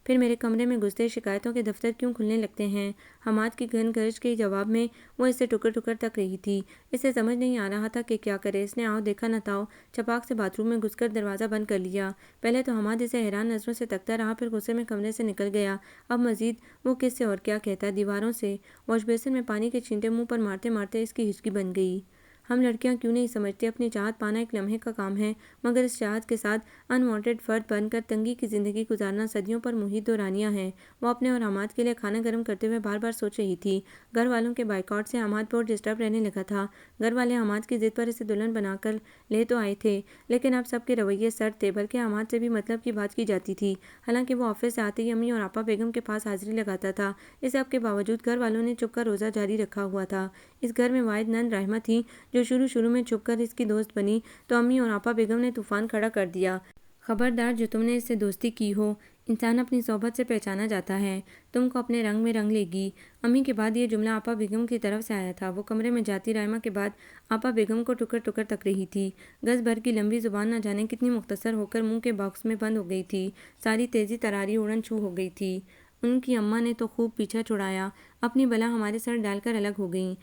پھر میرے کمرے میں گھستے شکایتوں کے دفتر کیوں کھلنے لگتے ہیں؟ حماد کی گھن گرج کے جواب میں وہ اسے ٹکر ٹکر تک رہی تھی۔ اسے سمجھ نہیں آ رہا تھا کہ کیا کرے۔ اس نے آؤ دیکھا نہ تاؤ چھپاک سے باتھ روم میں گھس کر دروازہ بند کر لیا۔ پہلے تو حماد اسے حیران نظروں سے تکتا رہا، پھر غصے میں کمرے سے نکل گیا۔ اب مزید وہ کس سے اور کیا کہتا، دیواروں سے؟ واش بیسن میں پانی کے چھینٹے منہ پر مارتے مارتے اس کی ہچکی بن گئی۔ ہم لڑکیاں کیوں نہیں سمجھتے اپنی چاہت پانا ایک لمحے کا کام ہے، مگر اس چاہت کے ساتھ انوانٹڈ فرد بن کر تنگی کی زندگی گزارنا صدیوں پر محیط دورانیہ ہے۔ وہ اپنے اور حماد کے لیے کھانا گرم کرتے ہوئے بار بار سوچ رہی تھی۔ گھر والوں کے بائیکاٹ سے حماد بہت ڈسٹرب رہنے لگا تھا۔ گھر والے حماد کی ضد پر اسے دلہن بنا کر لے تو آئے تھے، لیکن اب سب کے رویے سرد تھے، بلکہ حماد سے بھی مطلب کی بات کی جاتی تھی۔ حالانکہ وہ آفس سے آتے ہی امی اور آپا بیگم کے پاس حاضری لگاتا تھا، اس سب کے باوجود گھر والوں نے چپ کر روزہ جاری رکھا ہوا تھا۔ اس گھر میں واحد نند رحمہ تھی جو شروع میں چھپ کر اس کی دوست بنی، تو امی اور آپا بیگم نے طوفان کھڑا کر دیا۔ خبردار جو تم نے اس سے دوستی کی ہو، انسان اپنی صحبت سے پہچانا جاتا ہے، تم کو اپنے رنگ میں رنگ لے گی۔ امی کے بعد یہ جملہ آپا بیگم کی طرف سے آیا تھا۔ وہ کمرے میں جاتی رحمہ کے بعد آپا بیگم کو ٹکر ٹکر تک رہی تھی۔ گز بھر کی لمبی زبان نہ جانے کتنی مختصر ہو کر منہ کے باکس میں بند ہو گئی تھی۔ ساری تیزی تراری اڑن چھو ہو گئی تھی۔ ان کی اماں نے تو خوب پیچھا چھڑایا، اپنی بلا ہمارے سر ڈال کر الگ ہو گئیں۔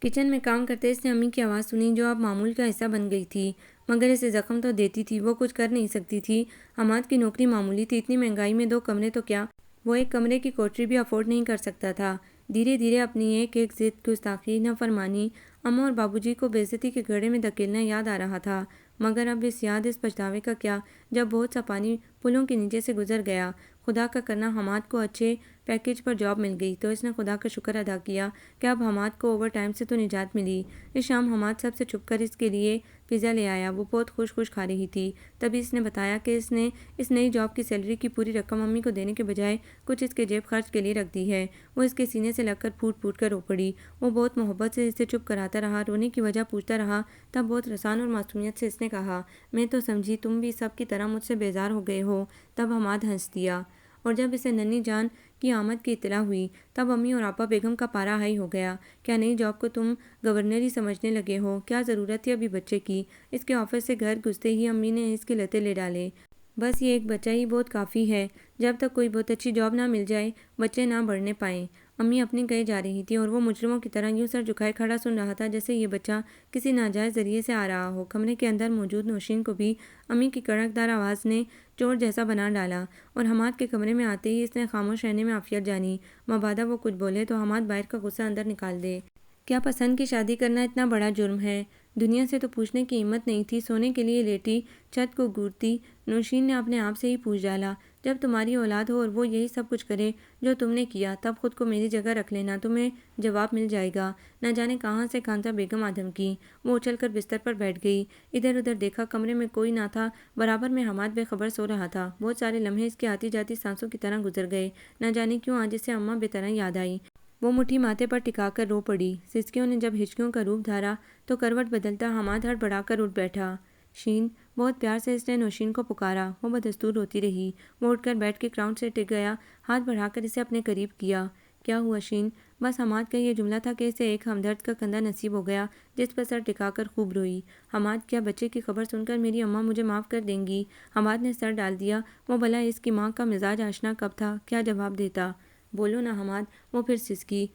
کچن میں کام کرتے اس نے امی کی آواز سنی جو اب معمول کا حصہ بن گئی تھی، مگر اسے زخم تو دیتی تھی، وہ کچھ کر نہیں سکتی تھی۔ حماد کی نوکری معمولی تھی، اتنی مہنگائی میں 2 کمرے تو کیا، وہ ایک کمرے کی کوٹری بھی افورڈ نہیں کر سکتا تھا۔ دھیرے دھیرے اپنی ایک ایک ضد، گستاخی، نافرمانی، اماں اور بابو جی کو بے عزتی کے گڑھے میں دھکیلنا یاد آ رہا تھا، مگر اب اس پچھتاوے کا کیا، جب بہت سا پانی پلوں کے نیچے سے گزر گیا۔ خدا کا کرنا حماد کو اچھے پیکیج پر جاب مل گئی، تو اس نے خدا کا شکر ادا کیا کہ اب حماد کو اوور ٹائم سے تو نجات ملی۔ اس شام حماد سب سے چھپ کر اس کے لیے پیزا لے آیا۔ وہ بہت خوش کھا رہی تھی۔ تبھی اس نے بتایا کہ اس نے اس نئی جاب کی سیلری کی پوری رقم امی کو دینے کے بجائے کچھ اس کے جیب خرچ کے لیے رکھ دی ہے۔ وہ اس کے سینے سے لگ کر پھوٹ کر رو پڑی۔ وہ بہت محبت سے اسے چپ کراتا رہا، رونے کی وجہ پوچھتا رہا، تب بہت رسان اور معصومیت سے اس نے کہا، میں تو سمجھی تم بھی سب کی طرح مجھ سے بیزار ہو گئے ہو۔ تب حماد ہنس دیا، اور جب اسے ننھی جان کی آمد کی اطلاع ہوئی تب امی اور آپا بیگم کا پارا ہائی ہو گیا۔ کیا نئی جاب کو تم گورنری سمجھنے لگے ہو؟ کیا ضرورت تھی ابھی بچے کی؟ اس کے آفس سے گھر گھستے ہی امی نے اس کے لتے لے ڈالے، بس یہ ایک بچہ ہی بہت کافی ہے، جب تک کوئی بہت اچھی جاب نہ مل جائے بچے نہ بڑھنے پائیں۔ امی اپنی کہے جا رہی تھی اور وہ مجرموں کی طرح یوں سر جھکائے کھڑا سن رہا تھا جیسے یہ بچہ کسی ناجائز ذریعے سے آ رہا ہو۔ کمرے کے اندر موجود نوشین کو بھی امی کی کڑکدار آواز نے چور جیسا بنا ڈالا، اور حماد کے کمرے میں آتے ہی اس نے خاموش رہنے میں عافیت جانی، مبادا وہ کچھ بولے تو حماد باہر کا غصہ اندر نکال دے۔ کیا پسند کی شادی کرنا اتنا بڑا جرم ہے؟ دنیا سے تو پوچھنے کی ہمت نہیں تھی۔ سونے کے لیے لیٹی، چھت کو گھورتی نوشین نے اپنے آپ سے ہی پوچھ ڈالا، جب تمہاری اولاد ہو اور وہ یہی سب کچھ کرے جو تم نے کیا، تب خود کو میری جگہ رکھ لینا، تمہیں جواب مل جائے گا۔ نہ جانے کہاں سے کانتا بیگم آدم کی، وہ اچھل کر بستر پر بیٹھ گئی۔ ادھر ادھر دیکھا، کمرے میں کوئی نہ تھا، برابر میں حماد بے خبر سو رہا تھا۔ بہت سارے لمحے اس کی آتی جاتی سانسوں کی طرح گزر گئے، نہ جانے کیوں آج اسے اماں بے طرح یاد آئی۔ وہ مٹھی ماتھے پر ٹکا کر رو پڑی۔ سسکیوں نے جب ہچکیوں کا روپ دھارا تو کروٹ بدلتا حماد ہڑبڑا کر اٹھ بیٹھا۔ شین، بہت پیار سے اس نے نوشین کو پکارا۔ وہ بدستور روتی رہی۔ وہ اٹھ کر بیٹھ کے گراؤنڈ سے ٹک گیا، ہاتھ بڑھا کر اسے اپنے قریب کیا۔ کیا ہوا شین؟ بس حماد کا یہ جملہ تھا کہ اسے ایک ہمدرد کا کندھا نصیب ہو گیا جس پر سر ٹکا کر خوب روئی۔ حماد، کیا بچے کی خبر سن کر میری اماں مجھے معاف کر دیں گی؟ حماد نے سر ڈال دیا۔ وہ بھلا اس کی ماں کا مزاج آشنا کب تھا، کیا جواب دیتا؟ بولو نا حماد، وہ پھر سسکی۔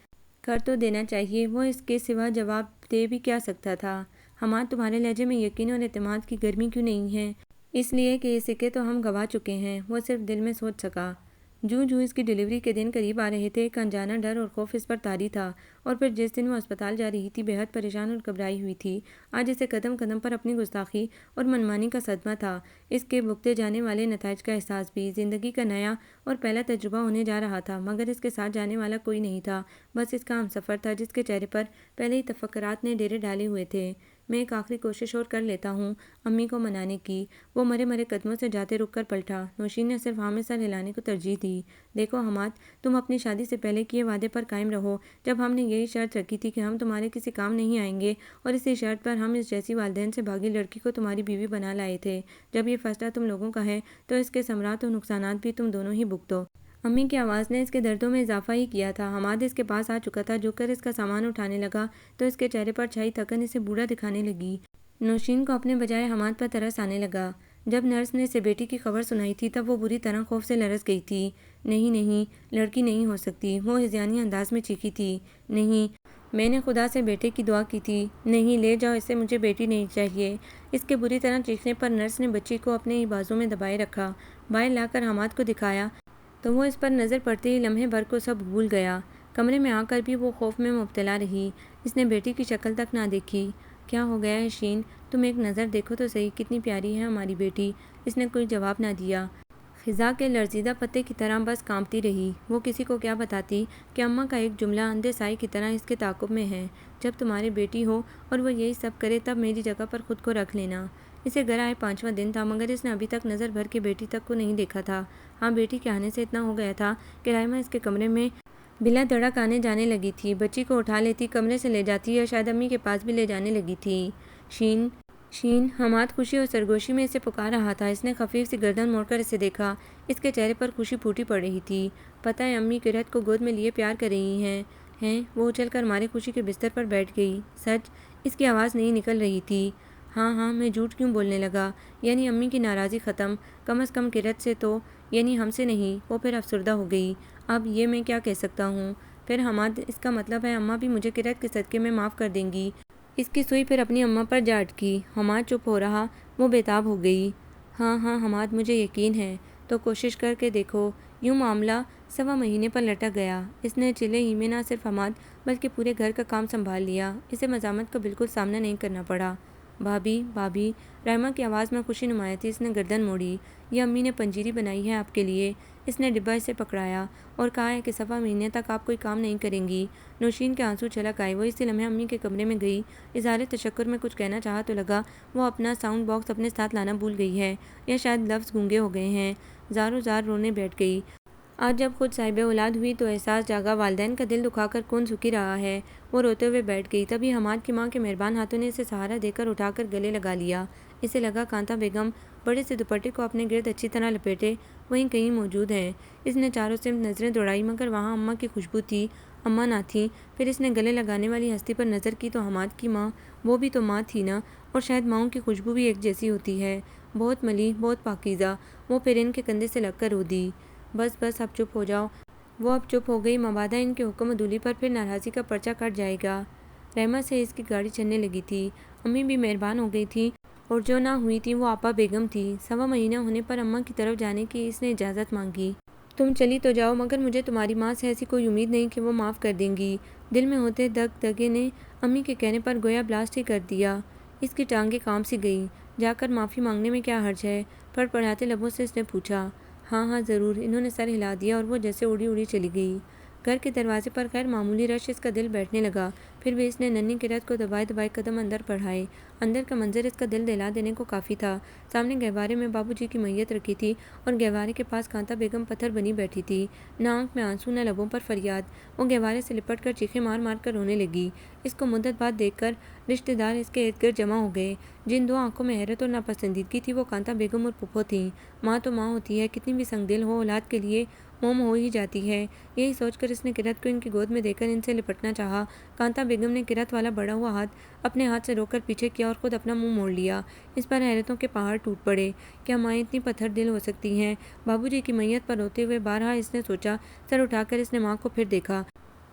کر تو دینا چاہیے، وہ اس کے سوا جواب دے بھی کیا سکتا تھا؟ حماد، تمہارے لہجے میں یقین اور اعتماد کی گرمی کیوں نہیں ہے؟ اس لیے کہ یہ سکے تو ہم گوا چکے ہیں، وہ صرف دل میں سوچ سکا۔ جوں جوں اس کی ڈیلیوری کے دن قریب آ رہے تھے، ایک انجانا ڈر اور خوف اس پر طاری تھا۔ اور پھر جس دن وہ اسپتال جا رہی تھی بے حد پریشان اور گھبرائی ہوئی تھی۔ آج اسے قدم قدم پر اپنی گستاخی اور منمانی کا صدمہ تھا، اس کے بھگتے جانے والے نتائج کا احساس بھی۔ زندگی کا نیا اور پہلا تجربہ ہونے جا رہا تھا، مگر اس کے ساتھ جانے والا کوئی نہیں تھا، بس اس کا ہمسفر تھا جس کے چہرے پر پہلے ہی تفکرات نے ڈیرے ڈالے ہوئے تھے۔ میں ایک آخری کوشش اور کر لیتا ہوں امی کو منانے کی، وہ مرے مرے قدموں سے جاتے رک کر پلٹا۔ نوشین نے صرف ہاں میں سر ہلانے کو ترجیح دی۔ دیکھو حماد، تم اپنی شادی سے پہلے کیے وعدے پر قائم رہو۔ جب ہم نے یہی شرط رکھی تھی کہ ہم تمہارے کسی کام نہیں آئیں گے، اور اسی شرط پر ہم اس جیسی والدین سے بھاگی لڑکی کو تمہاری بیوی بنا لائے تھے۔ جب یہ فیصلہ تم لوگوں کا ہے تو اس کے ثمرات اور نقصانات بھی تم دونوں ہی بھگتو۔ امی کی آواز نے اس کے دردوں میں اضافہ ہی کیا تھا۔ حماد اس کے پاس آ چکا تھا، جھک کر اس کا سامان اٹھانے لگا تو اس کے چہرے پر چھائی تھکن اسے بوڑھا دکھانے لگی۔ نوشین کو اپنے بجائے حماد پر ترس آنے لگا۔ جب نرس نے اسے بیٹی کی خبر سنائی تھی تب وہ بری طرح خوف سے لرز گئی تھی۔ نہیں نہیں، لڑکی نہیں ہو سکتی، وہ ہذیانی انداز میں چیخی تھی۔ نہیں، میں نے خدا سے بیٹے کی دعا کی تھی۔ نہیں، لے جاؤ اسے، مجھے بیٹی نہیں چاہیے۔ اس کے بری طرح چیخنے پر نرس نے بچی کو اپنے ہی بازو میں دبائے رکھا۔ باہر لا کر حماد کو دکھایا تو وہ اس پر نظر پڑتے ہی لمحے بھر کو سب بھول گیا۔ کمرے میں آ کر بھی وہ خوف میں مبتلا رہی۔ اس نے بیٹی کی شکل تک نہ دیکھی۔ کیا ہو گیا ہے شین؟ تم ایک نظر دیکھو تو صحیح، کتنی پیاری ہے ہماری بیٹی۔ اس نے کوئی جواب نہ دیا، خزاں کے لرزیدہ پتے کی طرح بس کانپتی رہی۔ وہ کسی کو کیا بتاتی کہ اماں کا ایک جملہ اندھے سائے کی طرح اس کے تعاقب میں ہے۔ جب تمہاری بیٹی ہو اور وہ یہی سب کرے تب میری جگہ پر خود کو رکھ لینا۔ اسے گھر آئے 5واں دن تھا، مگر اس نے ابھی تک نظر بھر کے بیٹی تک کو نہیں دیکھا تھا۔ ہاں، بیٹی کے آنے سے اتنا ہو گیا تھا کہ رائمہ اس کے کمرے میں بلا دھڑک آنے جانے لگی تھی، بچی کو اٹھا لیتی، کمرے سے لے جاتی یا شاید امی کے پاس بھی لے جانے لگی تھی۔ شین، شین، حماد خوشی اور سرگوشی میں اسے پکار رہا تھا۔ اس نے خفیف سی گردن موڑ کر اسے دیکھا۔ اس کے چہرے پر خوشی پھوٹی پڑ رہی تھی۔ پتہ ہے امی قرت کو گود میں لیے پیار کر رہی ہیں؟ وہ اچھل کر مارے خوشی کے بستر پر بیٹھ گئی۔ سچ؟ اس کی آواز نہیں نکل رہی تھی۔ ہاں ہاں، میں جھوٹ کیوں بولنے لگا؟ یعنی امی کی ناراضی ختم، کم از کم قرت سے تو، یعنی ہم سے نہیں۔ وہ پھر افسردہ ہو گئی۔ اب یہ میں کیا کہہ سکتا ہوں؟ پھر حماد، اس کا مطلب ہے اماں بھی مجھے قرت کے صدقے میں معاف کر دیں گی؟ اس کی سوئی پھر اپنی اماں پر جا اٹکی۔ حماد چپ ہو رہا، وہ بےتاب ہو گئی۔ ہاں ہاں حماد، مجھے یقین ہے، تو کوشش کر کے دیکھو۔ یوں معاملہ 1.25 مہینے پر لٹک گیا۔ اس نے چلے ہی میں نہ صرف حماد بلکہ پورے گھر کا کام سنبھال لیا۔ اسے مزاحمت کا بالکل سامنا نہیں کرنا پڑا۔ بھابھی، بھابھی، رائمہ کی آواز میں خوشی نمایاں تھی۔ اس نے گردن موڑی۔ یہ امی نے پنجیری بنائی ہے آپ کے لیے۔ اس نے ڈبہ اسے پکڑایا اور کہا ہے کہ 1.25 مہینے تک آپ کوئی کام نہیں کریں گی۔ نوشین کے آنسو چھلک آئے۔ وہ اسی لمحے امی کے کمرے میں گئی۔ اظہار تشکر میں کچھ کہنا چاہا تو لگا وہ اپنا ساؤنڈ باکس اپنے ساتھ لانا بھول گئی ہے، یا شاید لفظ گونگے ہو گئے ہیں۔ زاروں زار رونے بیٹھ گئی۔ آج جب خود صاحب اولاد ہوئی تو احساس جاگا والدین کا دل دکھا کر کون سکھی رہا ہے۔ وہ روتے ہوئے بیٹھ گئی۔ تبھی حماد کی ماں کے مہربان ہاتھوں نے اسے سہارا دے کر اٹھا کر گلے لگا لیا۔ اسے لگا کانتا بیگم بڑے سے دوپٹے کو اپنے گرد اچھی طرح لپیٹے وہیں کہیں موجود ہیں۔ اس نے چاروں سمت نظریں دوڑائی مگر وہاں اماں کی خوشبو تھی، اماں نہ تھیں۔ پھر اس نے گلے لگانے والی ہستی پر نظر کی تو حماد کی ماں، وہ بھی تو ماں تھی نا، اور شاید ماؤں کی خوشبو بھی ایک جیسی ہوتی ہے، بہت ملی، بہت پاکیزہ۔ وہ پھر ان کے کندھے سے لگ کر رو دی۔ بس بس اب چپ ہو جاؤ۔ وہ اب چپ ہو گئی، مبادا ان کے حکم عدولی پر پھر ناراضی کا پرچہ کٹ جائے گا۔ رحمہ سے اس کی گاڑی چلنے لگی تھی۔ امی بھی مہربان ہو گئی تھی اور جو نہ ہوئی تھی وہ آپا بیگم تھی۔ 1.25 مہینہ ہونے پر اماں کی طرف جانے کی اس نے اجازت مانگی۔ تم چلی تو جاؤ مگر مجھے تمہاری ماں سے ایسی کوئی امید نہیں کہ وہ معاف کر دیں گی۔ دل میں ہوتے دگ دگے نے امی کے کہنے پر گویا بلاسٹ ہی کر دیا۔ اس کی ٹانگیں کانپ سی گئی۔ جا کر معافی مانگنے میں کیا حرج ہے؟ پڑپڑاتے لبوں سے اس نے پوچھا۔ ہاں ہاں ضرور، انہوں نے سر ہلا دیا اور وہ جیسے اڑی اڑی چلی گئی۔ گھر کے دروازے پر غیر معمولی رش اس کا دل بیٹھنے لگا۔ پھر بھی اس نے ننھی قرت کو دبائے دبائے قدم اندر بڑھائے۔ اندر کا منظر اس کا دل دہلا دینے کو کافی تھا۔ سامنے گہوارے میں بابو جی کی میت رکھی تھی اور گہوارے کے پاس کانتا بیگم پتھر بنی بیٹھی تھی، نہ آنکھ میں آنسو نہ لبوں پر فریاد۔ وہ گہوارے سے لپٹ کر چیخیں مار مار کر رونے لگی۔ اس کو مدت بعد دیکھ کر رشتہ دار اس کے ارد گرد جمع ہو گئے۔ جن دو آنکھوں میں حیرت اور ناپسندیدگی تھی وہ کانتا بیگم اور پھپھو تھیں۔ ماں تو ماں ہوتی ہے، کتنی بھی سنگ دل ہو اولاد کے لیے موم ہو ہی جاتی ہے۔ یہی سوچ کر اس نے قرت کو ان کی گود میں دے کر ان سے لپٹنا چاہا۔ کانتا بیگم نے قرت والا بڑا ہوا ہاتھ اپنے ہاتھ سے روک کر پیچھے کیا اور خود اپنا منہ موڑ لیا۔ اس پر حیرتوں کے پہاڑ ٹوٹ پڑے۔ کیا مائیں اتنی پتھر دل ہو سکتی ہیں؟ بابو جی کی میت پر روتے ہوئے بارہا اس نے سوچا۔ سر اٹھا کر اس نے ماں کو پھر دیکھا۔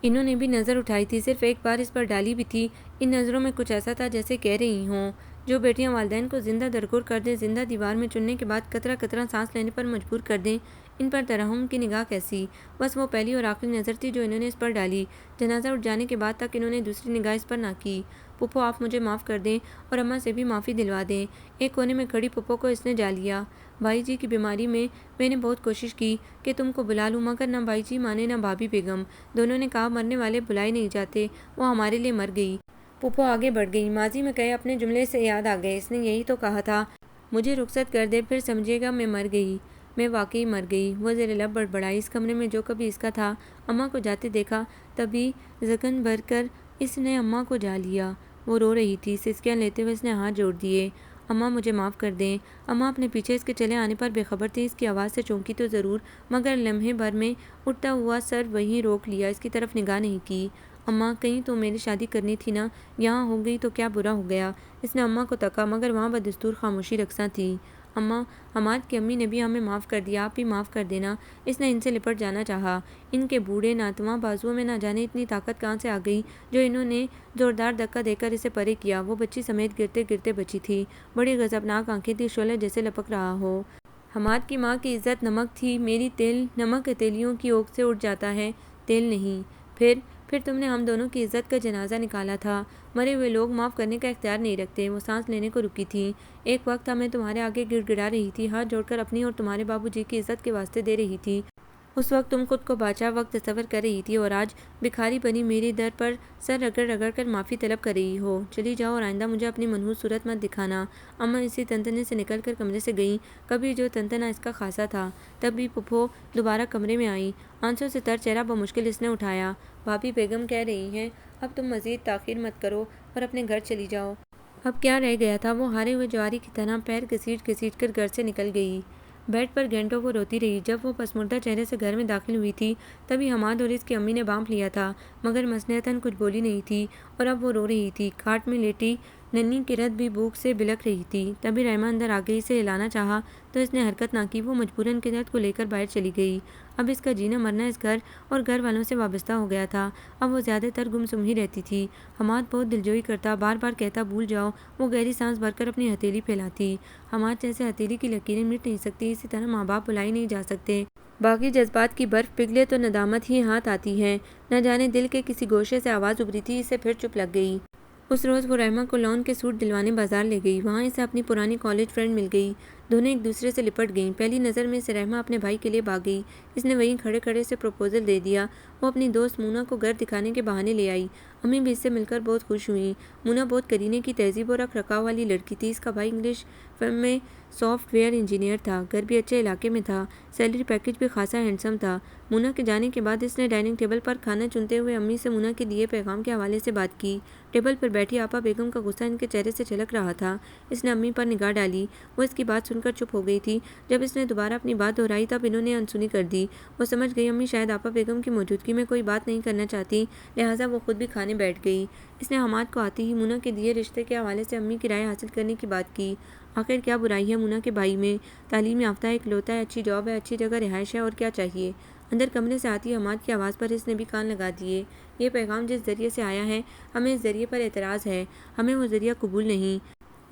انہوں نے بھی نظر اٹھائی تھی، صرف ایک بار اس پر ڈالی بھی تھی۔ ان نظروں میں کچھ ایسا تھا جیسے کہہ رہی ہوں، جو بیٹیاں والدین کو زندہ درگور کر دیں، زندہ دیوار میں چننے کے بعد قطرہ قطرہ سانس لینے پر مجبور کر دیں، ان پر ترحم کی نگاہ کیسی؟ بس وہ پہلی اور آخری نظر تھی جو انہوں نے اس پر ڈالی۔ جنازہ اٹھ جانے کے بعد تک انہوں نے دوسری نگاہ اس پر نہ کی۔ پھپھو آپ مجھے معاف کر دیں اور اماں سے بھی معافی دلوا دیں۔ ایک کونے میں کھڑی پھپھو کو اس نے جا لیا۔ بھائی جی کی بیماری میں نے بہت کوشش کی کہ تم کو بلا لوں، مگر نہ بھائی جی مانے نہ بھابھی بیگم۔ دونوں نے کہا مرنے والے بلائے نہیں جاتے، وہ ہمارے لیے مر گئی۔ پھپھو آگے بڑھ گئی۔ ماضی میں کہے اپنے جملے سے یاد آ گئے۔ اس نے یہی تو کہا تھا، مجھے رخصت کر دے، پھر سمجھے گا میں مر گئی۔ میں واقعی مر گئی۔ وہ زیر لب بڑبڑائی۔ اس کمرے میں جو کبھی اس کا تھا، اماں کو جاتے دیکھا، تبھی زکن بھر کر اس نے اماں کو جا لیا۔ وہ رو رہی تھی۔ سسکیاں لیتے ہوئے اس نے ہاتھ جوڑ دیے۔ اماں مجھے معاف کر دیں۔ اماں اپنے پیچھے اس کے چلے آنے پر بے خبر تھی۔ اس کی آواز سے چونکی تو ضرور، مگر لمحے بھر میں اٹھتا ہوا سر وہیں روک لیا، اس کی طرف نگاہ نہیں کی۔ اماں کہیں تو میری شادی کرنی تھی نا، یہاں ہو گئی تو کیا برا ہو گیا؟ اس نے اماں کو تکا، مگر وہاں بدستور خاموشی رقصاں تھی۔ اماں، حماد کی امی نے بھی ہمیں معاف کر دیا، آپ بھی معاف کر دینا۔ اس نے ان سے لپٹ جانا چاہا۔ ان کے بوڑھے ناتواں بازوؤں میں نہ جانے اتنی طاقت کہاں سے آ گئی جو انہوں نے زوردار دھکا دے کر اسے پرے کیا۔ وہ بچی سمیت گرتے گرتے بچی تھی۔ بڑی غضبناک آنکھیں تھی، شعلہ جیسے لپک رہا ہو۔ حماد کی ماں کی عزت نمک تھی، میری تیل نمک ہتھیلیوں کی اوک سے اٹھ جاتا ہے، تیل نہیں۔ پھر تم نے ہم دونوں کی عزت کا جنازہ نکالا تھا۔ مرے ہوئے لوگ معاف کرنے کا اختیار نہیں رکھتے۔ وہ سانس لینے کو رکی تھی۔ ایک وقت تھا میں تمہارے آگے گڑ گڑا رہی تھی، ہاتھ جوڑ کر اپنی اور تمہارے بابو جی کی عزت کے واسطے دے رہی تھی۔ اس وقت تم خود کو بادشاہ وقت تصور کر رہی تھی، اور آج بھکاری بنی میرے در پر سر رگڑ رگڑ کر معافی طلب کر رہی ہو۔ چلی جاؤ اور آئندہ مجھے اپنی منحوس صورت مت دکھانا۔ اماں اسی تنتنے سے نکل کر کمرے سے گئیں۔ کبھی جو تنتنا اس کا خاصا تھا۔ تب بھی پھپھو دوبارہ کمرے میں آئیں۔ آنسوں سے تر چہرہ بمشکل اس نے اٹھایا۔ بھابھی بیگم کہہ رہی ہیں اب تم مزید تاخیر مت کرو اور اپنے گھر چلی جاؤ۔ اب کیا رہ گیا تھا؟ وہ ہارے ہوئے جواری کی طرح پیر گھسیٹ گھسیٹ کر گھر سے نکل گئی۔ بیڈ پر گھنٹوں وہ روتی رہی۔ جب وہ پسمردہ چہرے سے گھر میں داخل ہوئی تھی تبھی حماد اور اس کی امی نے بانپ لیا تھا، مگر مصلحتاً کچھ بولی نہیں تھی، اور اب وہ رو رہی تھی۔ کھاٹ میں لیٹی ننھی قرت بھی بھوک سے بلک رہی تھی۔ تبھی رحمہ اندر آ گئی۔ اسے ہلانا چاہا تو اس نے حرکت نہ کی۔ وہ مجبوراً قرت کو لے کر باہر چلی گئی۔ اب اس کا جینا مرنا اس گھر اور گھر والوں سے وابستہ ہو گیا تھا۔ اب وہ زیادہ تر گمسم ہی رہتی تھی۔ حماد بہت دلجوئی کرتا، بار بار کہتا بھول جاؤ۔ وہ گہری سانس بھر کر اپنی ہتھیلی پھیلاتی۔ حماد جیسے ہتھیلی کی لکیریں مٹ نہیں سکتی، اسی طرح ماں باپ بھلائے نہیں جا سکتے۔ باقی جذبات کی برف پگھلے تو ندامت ہی ہاتھ آتی ہے۔ نہ جانے دل کے کسی گوشے سے آواز ابھری تھی، اسے پھر چپ لگ گئی۔ اس روز وہ رحمہ کو لون کے سوٹ دلوانے بازار لے گئی۔ وہاں اسے اپنی پرانی کالج فرینڈ مل گئی۔ دونوں ایک دوسرے سے لپٹ گئیں۔ پہلی نظر میں اسے رحمہ اپنے بھائی کے لیے بھاگ گئی۔ اس نے وہیں کھڑے کھڑے اسے پروپوزل دے دیا۔ وہ اپنی دوست مونا کو گھر دکھانے کے بہانے لے آئی۔ امی بھی اس سے مل کر بہت خوش ہوئیں۔ مونا بہت کرینے کی تہذیب اور رکھ رکھاؤ والی لڑکی تھی۔ اس کا بھائی انگلش فرم میں سافٹ ویئر انجینئر تھا۔ گھر بھی اچھے علاقے میں تھا۔ سیلری پیکیج بھی خاصا ہینڈسم تھا۔ مونا کے جانے کے بعد اس نے ڈائننگ ٹیبل پر کھانا چنتے ہوئے امی سے مونا کے لیے پیغام کے حوالے سے بات کی۔ ٹیبل پر بیٹھی آپا بیگم کا غصہ ان کے چہرے سے چھلک رہا تھا۔ اس نے امی پر نگاہ ڈالی۔ وہ اس کی بات سن کر چپ ہو گئی تھی۔ جب اس نے دوبارہ اپنی بات دہرائی تب انہوں نے انسنی کر دی۔ وہ سمجھ گئی امی شاید آپا بیگم کی موجودگی میں کوئی بات نہیں کرنا چاہتی، لہٰذا وہ خود بھی کھانے بیٹھ گئی۔ اس نے حماد کو آتی ہی مونا کے دیے رشتے کے حوالے سے امی کی رائے حاصل کرنے کی بات کی۔ آخر کیا برائی ہے مونا کے بھائی میں؟ تعلیم یافتہ ہے، اکلوتا ہے، اچھی جاب ہے، اچھی جگہ رہائش ہے، اور کیا چاہیے؟ اندر کمرے سے آتی حماد کی آواز پر اس نے بھی کان لگا دیے۔ یہ پیغام جس ذریعے سے آیا ہے، ہمیں اس ذریعے پر اعتراض ہے، ہمیں وہ ذریعہ قبول نہیں۔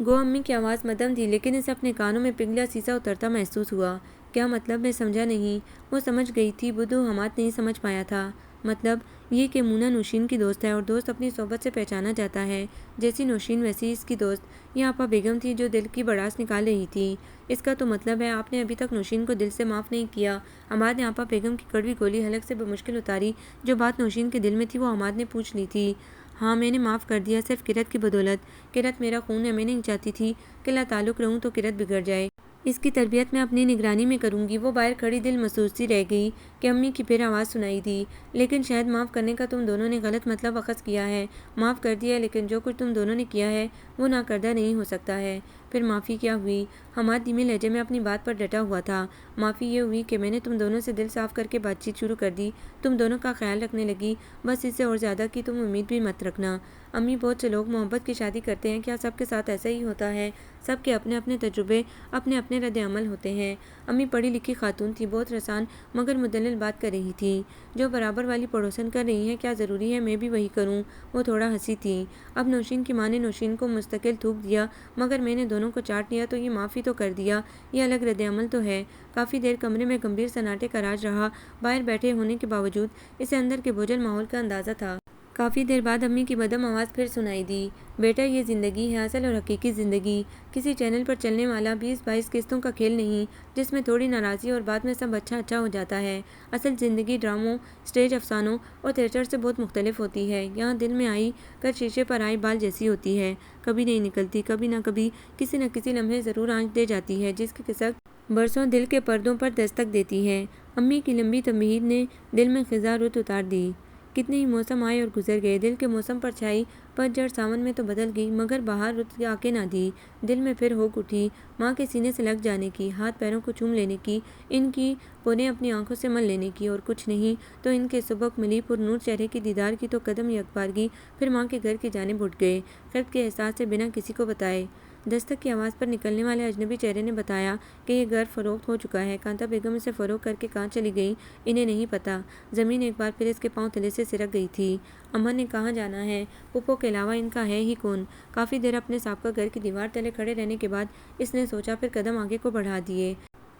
گو امی کی آواز مدھم تھی، لیکن اسے اپنے کانوں میں پگھلا سیسا اترتا محسوس ہوا۔ کیا مطلب؟ میں سمجھا نہیں۔ وہ سمجھ گئی تھی، بدھو حماد نہیں سمجھ پایا تھا۔ مطلب یہ کہ مونا نوشین کی دوست ہے، اور دوست اپنی صحبت سے پہچانا جاتا ہے۔ جیسی نوشین ویسی اس کی دوست۔ یہ آپا بیگم تھی جو دل کی بڑاس نکال رہی تھی۔ اس کا تو مطلب ہے آپ نے ابھی تک نوشین کو دل سے معاف نہیں کیا۔ حماد نے آپا بیگم کی کڑوی گولی حلق سے بمشکل اتاری۔ جو بات نوشین کے دل میں تھی وہ حماد نے پوچھ لی تھی۔ ہاں میں نے معاف کر دیا، صرف کرت کی بدولت۔ کرت میرا خون ہے، میں نہیں چاہتی تھی کہ لا تعلق رہوں تو کرت بگڑ جائے۔ اس کی تربیت میں اپنی نگرانی میں کروں گی۔ وہ باہر کھڑی دل محسوس سی رہ گئی کہ امی کی پھر آواز سنائی دی، لیکن شاید معاف کرنے کا تم دونوں نے غلط مطلب اخذ کیا ہے۔ معاف کر دیا، لیکن جو کچھ تم دونوں نے کیا ہے وہ ناکردہ نہیں ہو سکتا ہے۔ پھر معافی کیا ہوئی؟ حماد دھیمے لہجے میں اپنی بات پر ڈٹا ہوا تھا۔ معافی یہ ہوئی کہ میں نے تم دونوں سے دل صاف کر کے بات چیت شروع کر دی، تم دونوں کا خیال رکھنے لگی، بس اس سے اور زیادہ کی تم امید بھی مت رکھنا۔ امی بہت سے لوگ محبت کی شادی کرتے ہیں، کیا سب کے ساتھ ایسا ہی ہوتا ہے؟ سب کے اپنے اپنے تجربے، اپنے اپنے رد عمل ہوتے ہیں۔ امی پڑھی لکھی خاتون تھی، بہت رسان مگر مدلل بات کر رہی تھی۔ جو برابر والی پڑوسن کر رہی ہیں کیا ضروری ہے میں بھی وہی کروں؟ وہ تھوڑا ہنسی تھی۔ اب نوشین کی ماں نے نوشین کو مستقل تھوک دیا، مگر میں نے دونوں کو چاٹ لیا تو یہ معافی تو کر دیا، یہ الگ رد عمل تو ہے۔ کافی دیر کمرے میں گمبھیر سناٹے کا راج رہا، باہر بیٹھے ہونے کے باوجود اسے اندر کے بوجھل ماحول کا اندازہ تھا۔ کافی دیر بعد امی کی مدھم آواز پھر سنائی دی، بیٹا یہ زندگی ہے، اصل اور حقیقی زندگی، کسی چینل پر چلنے والا 20-22 قسطوں کا کھیل نہیں جس میں تھوڑی ناراضی اور بعد میں سب اچھا ہو جاتا ہے۔ اصل زندگی ڈراموں، سٹیج افسانوں اور تھیٹر سے بہت مختلف ہوتی ہے۔ یہاں دل میں آئی کر شیشے پر آئے بال جیسی ہوتی ہے، کبھی نہیں نکلتی، کبھی نہ کبھی کسی نہ کسی لمحے ضرور آنچ دے جاتی ہے جس کی کسک برسوں دل کے پردوں پر دستک دیتی ہے۔ امی کی لمبی تمہید نے دل میں خزاں رت اتار دی۔ کتنے ہی موسم آئے اور گزر گئے، دل کے موسم پر چھائی پت جھڑ ساون میں تو بدل گئی، مگر بہار رت آ کے نہ دی۔ دل میں پھر ہوک اٹھی ماں کے سینے سے لگ جانے کی، ہاتھ پیروں کو چوم لینے کی، ان کی پوریں اپنی آنکھوں سے مل لینے کی، اور کچھ نہیں تو ان کے سبک ملی پر نور چہرے کی دیدار کی تو قدم یکبارگی پھر ماں کے گھر کی جانب اٹھ گئے، خفت کے احساس سے بنا کسی کو بتائے۔ دستک کی آواز پر نکلنے والے اجنبی چہرے نے بتایا کہ یہ گھر فروخت ہو چکا ہے۔ کانتا بیگم اسے فروخت کر کے کہاں چلی گئیں انہیں نہیں پتا۔ زمین ایک بار پھر اس کے پاؤں تلے سے سرک گئی تھی۔ اماں نے کہاں جانا ہے؟ پھپھو کے علاوہ ان کا ہے ہی کون؟ کافی دیر اپنے سابقہ گھر کی دیوار تلے کھڑے رہنے کے بعد اس نے سوچا، پھر قدم آگے کو بڑھا دیے۔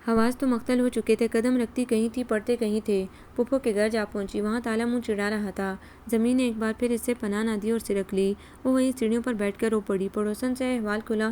حواس تو مختل ہو چکے تھے، قدم رکھتی کہیں تھی، پڑتے کہیں تھے۔ پھپھو کے گھر جا پہنچی، وہاں تالا منہ چڑھا رہا تھا۔ زمین نے ایک بار پھر اس سے پناہ نہ دی اور سرک لی۔ وہ وہیں سیڑھیوں پر بیٹھ کر رو پڑی۔ پڑوسن سے احوال کھلا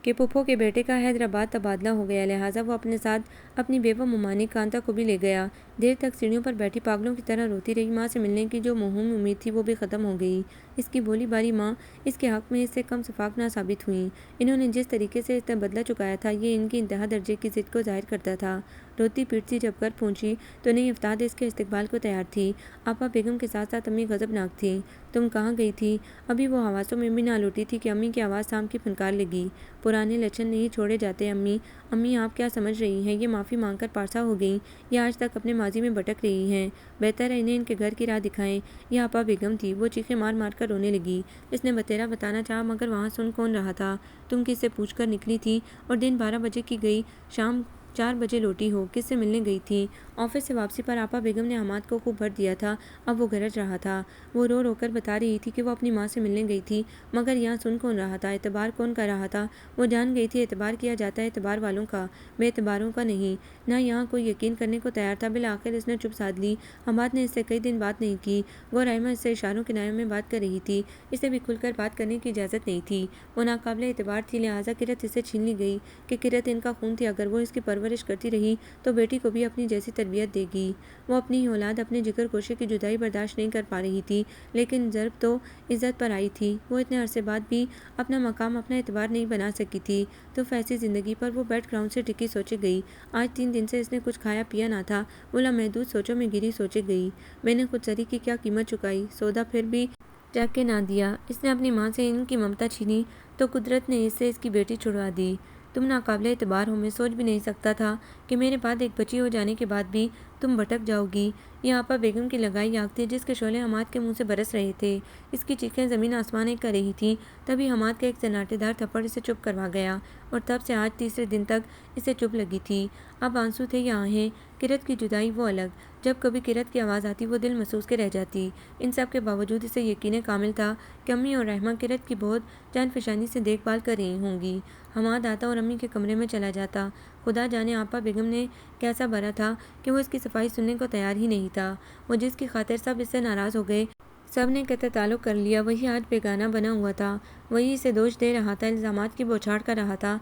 کہ پھپھو کے بیٹے کا حیدرآباد تبادلہ ہو گیا، لہٰذا وہ اپنے ساتھ اپنی بیوہ ممانک کانتا کو بھی لے گیا۔ دیر تک سیڑھیوں پر بیٹھی پاگلوں کی طرح روتی رہی۔ ماں سے ملنے کی جو موہوم امید تھی وہ بھی ختم ہو گئی۔ اس کی بولی باری ماں اس کے حق میں اس سے کم شفاق نہ ثابت ہوئیں۔ انہوں نے جس طریقے سے اس کا بدلہ چکایا تھا یہ ان کی انتہا درجے کی ضد کو ظاہر کرتا تھا۔ روتی پیٹتی جب گھر پہنچی تو نئی افتاد اس کے استقبال کو تیار تھی۔ آپا بیگم کے ساتھ ساتھ امی غضبناک تھیں۔ تم کہاں گئی تھی؟ ابھی وہ حواسوں میں بھی نہ لوٹی تھی کہ امی کی آواز سام کی پھنکار لگی۔ پرانے لچھن نہیں چھوڑے جاتے امی۔ امی آپ کیا سمجھ رہی ہیں؟ یہ معافی مانگ کر پارسا ہو گئیں یا آج تک اپنے ماضی میں بھٹک رہی ہیں؟ بہتر ہے انہیں ان کے گھر کی راہ دکھائیں۔ یہ آپا بیگم تھی۔ وہ چیخیں مار مار کر رونے لگی۔ اس نے بتیرا بتانا چاہا مگر وہاں سن کون رہا تھا؟ تم کس سے پوچھ کر نکلی تھی اور دن 12 بجے کی گئی، شام 4 بجے لوٹی ہو؟ کس سے ملنے گئی تھی؟ آفس سے واپسی پر آپا بیگم نے حماد کو خوب بھر دیا تھا۔ اب وہ گرج رہا تھا۔ وہ رو رو کر بتا رہی تھی کہ وہ اپنی ماں سے ملنے گئی تھی، مگر یہاں سن کون رہا تھا؟ اعتبار کون کر رہا تھا؟ وہ جان گئی تھی اعتبار کیا جاتا ہے اعتبار والوں کا، بے اعتباروں کا نہیں۔ نہ یہاں کوئی یقین کرنے کو تیار تھا۔ بالآخر اس نے چپ سادھ لی۔ حماد نے اس سے کئی دن بات نہیں کی۔ گو رحمہ اس سے اشاروں کنایوں میں بات کر رہی تھی۔ اسے بھی کھل کر بات کرنے کی اجازت نہیں تھی۔ وہ ناقابل اعتبار تھی، لہٰذا کرت اس سے چھین لی گئی کہ کرت ان کا خون تھی، اگر وہ اس کی پرورش کرتی رہی تو بیٹی کو بھی اپنی جیسی تربیت دے گی۔ وہ اپنی ہی اولاد، اپنے جگر گوشے کی جدائی برداشت نہیں کر پا رہی تھی، لیکن ضرب تو عزت پر آئی تھی۔ وہ اتنے عرصے بعد بھی اپنا مقام، اپنا اعتبار نہیں بنا سکی تھی، تو ایسی زندگی پر وہ بیک گراؤنڈ سے ٹکی سوچے گئی۔ آج 3 دن سے اس نے کچھ کھایا پیا نہ تھا۔ وہ لامحدود سوچوں میں گری سوچے گئی، میں نے خود سری کی کیا قیمت چکائی، سودا پھر بھی چکھ کے نہ دیا۔ اس نے اپنی ماں سے ان کی ممتا چھینی تو قدرت نے اس سے اس کی بیٹی چھڑوا دی۔ تم ناقابل اعتبار ہو، میں سوچ بھی نہیں سکتا تھا کہ میرے بعد ایک بچی ہو جانے کے بعد بھی تم بھٹک جاؤ گی۔ یہ آپا بیگم کی لگائی آگ تھی جس کے شعلے حماد کے منہ سے برس رہے تھے۔ اس کی چیخیں زمین آسمان ایک کر رہی تھیں۔ تبھی حماد کا ایک سناٹے دار تھپڑ اسے چپ کروا گیا، اور تب سے آج تیسرے دن تک اسے چپ لگی تھی۔ اب آنسو تھے یا آہیں؟ کرت کی جدائی وہ الگ، جب کبھی کرت کی آواز آتی وہ دل محسوس کے رہ جاتی۔ ان سب کے باوجود اسے یقین کامل تھا کہ امی اور رحمہ کرت کی بہت جان فشانی سے دیکھ بھال کر رہی ہوں گی۔ حماد آتا اور امی کے کمرے میں چلا جاتا۔ خدا جانے آپا بیگم نے کیسا بھرا تھا کہ وہ اس کی صفائی سننے کو تیار ہی نہیں تھا۔ وہ جس کی خاطر سب اس سے ناراض ہو گئے، سب نے قطع تعلق کر لیا، وہی آج بیگانہ بنا ہوا تھا، وہی اسے دوش دے رہا تھا، الزامات کی بوچھاڑ کر رہا تھا۔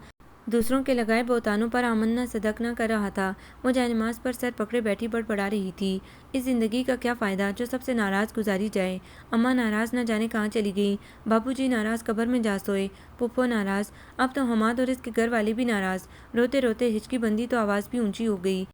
دوسروں کے لگائے بہتانوں پر آمنا صدق نہ کر رہا تھا۔ وہ جائے-نماز پر سر پکڑے بیٹھی بڑبڑا رہی تھی۔ اس زندگی کا کیا فائدہ جو سب سے ناراض گزاری جائے؟ اماں ناراض نہ جانے کہاں چلی گئیں، بابو جی ناراض قبر میں جا سوئے، پھپھو ناراض، اب تو حماد اور اس کے گھر والے بھی ناراض۔ روتے روتے ہچکی بندی تو آواز بھی اونچی ہو گئی۔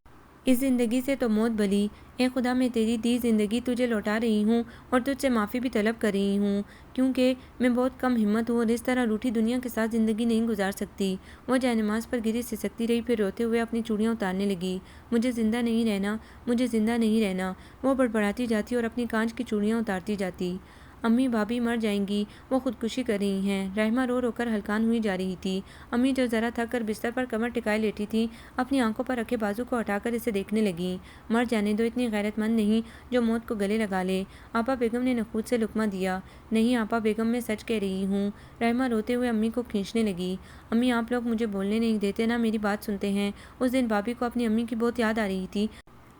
اس زندگی سے تو موت بھلی۔ اے خدا، میں تیری دی زندگی تجھے لوٹا رہی ہوں اور تجھ سے معافی بھی طلب کر رہی ہوں، کیونکہ میں بہت کم ہمت ہوں اور اس طرح روٹھی دنیا کے ساتھ زندگی نہیں گزار سکتی۔ وہ جائے نماز پر گری سسکتی رہی، پھر روتے ہوئے اپنی چوڑیاں اتارنے لگی۔ مجھے زندہ نہیں رہنا، مجھے زندہ نہیں رہنا، وہ بڑبڑاتی جاتی اور اپنی کانچ کی چوڑیاں اتارتی جاتی۔ امی بھابھی مر جائیں گی، وہ خودکشی کر رہی ہیں۔ رحمہ رو رو کر ہلکان ہوئی جا رہی تھی۔ امی جو ذرا تھک کر بستر پر کمر ٹکائے لیٹی تھی، اپنی آنکھوں پر رکھے بازو کو ہٹا کر اسے دیکھنے لگیں۔ مر جانے دو، اتنی غیرت مند نہیں جو موت کو گلے لگا لے۔ آپا بیگم نے نخوت سے لقمہ دیا۔ نہیں آپا بیگم، میں سچ کہہ رہی ہوں۔ رحمہ روتے ہوئے امی کو کھینچنے لگی۔ امی آپ لوگ مجھے بولنے نہیں دیتے، نہ میری بات سنتے ہیں۔ اس دن بھابھی کو اپنی امی کی بہت یاد آ رہی تھی۔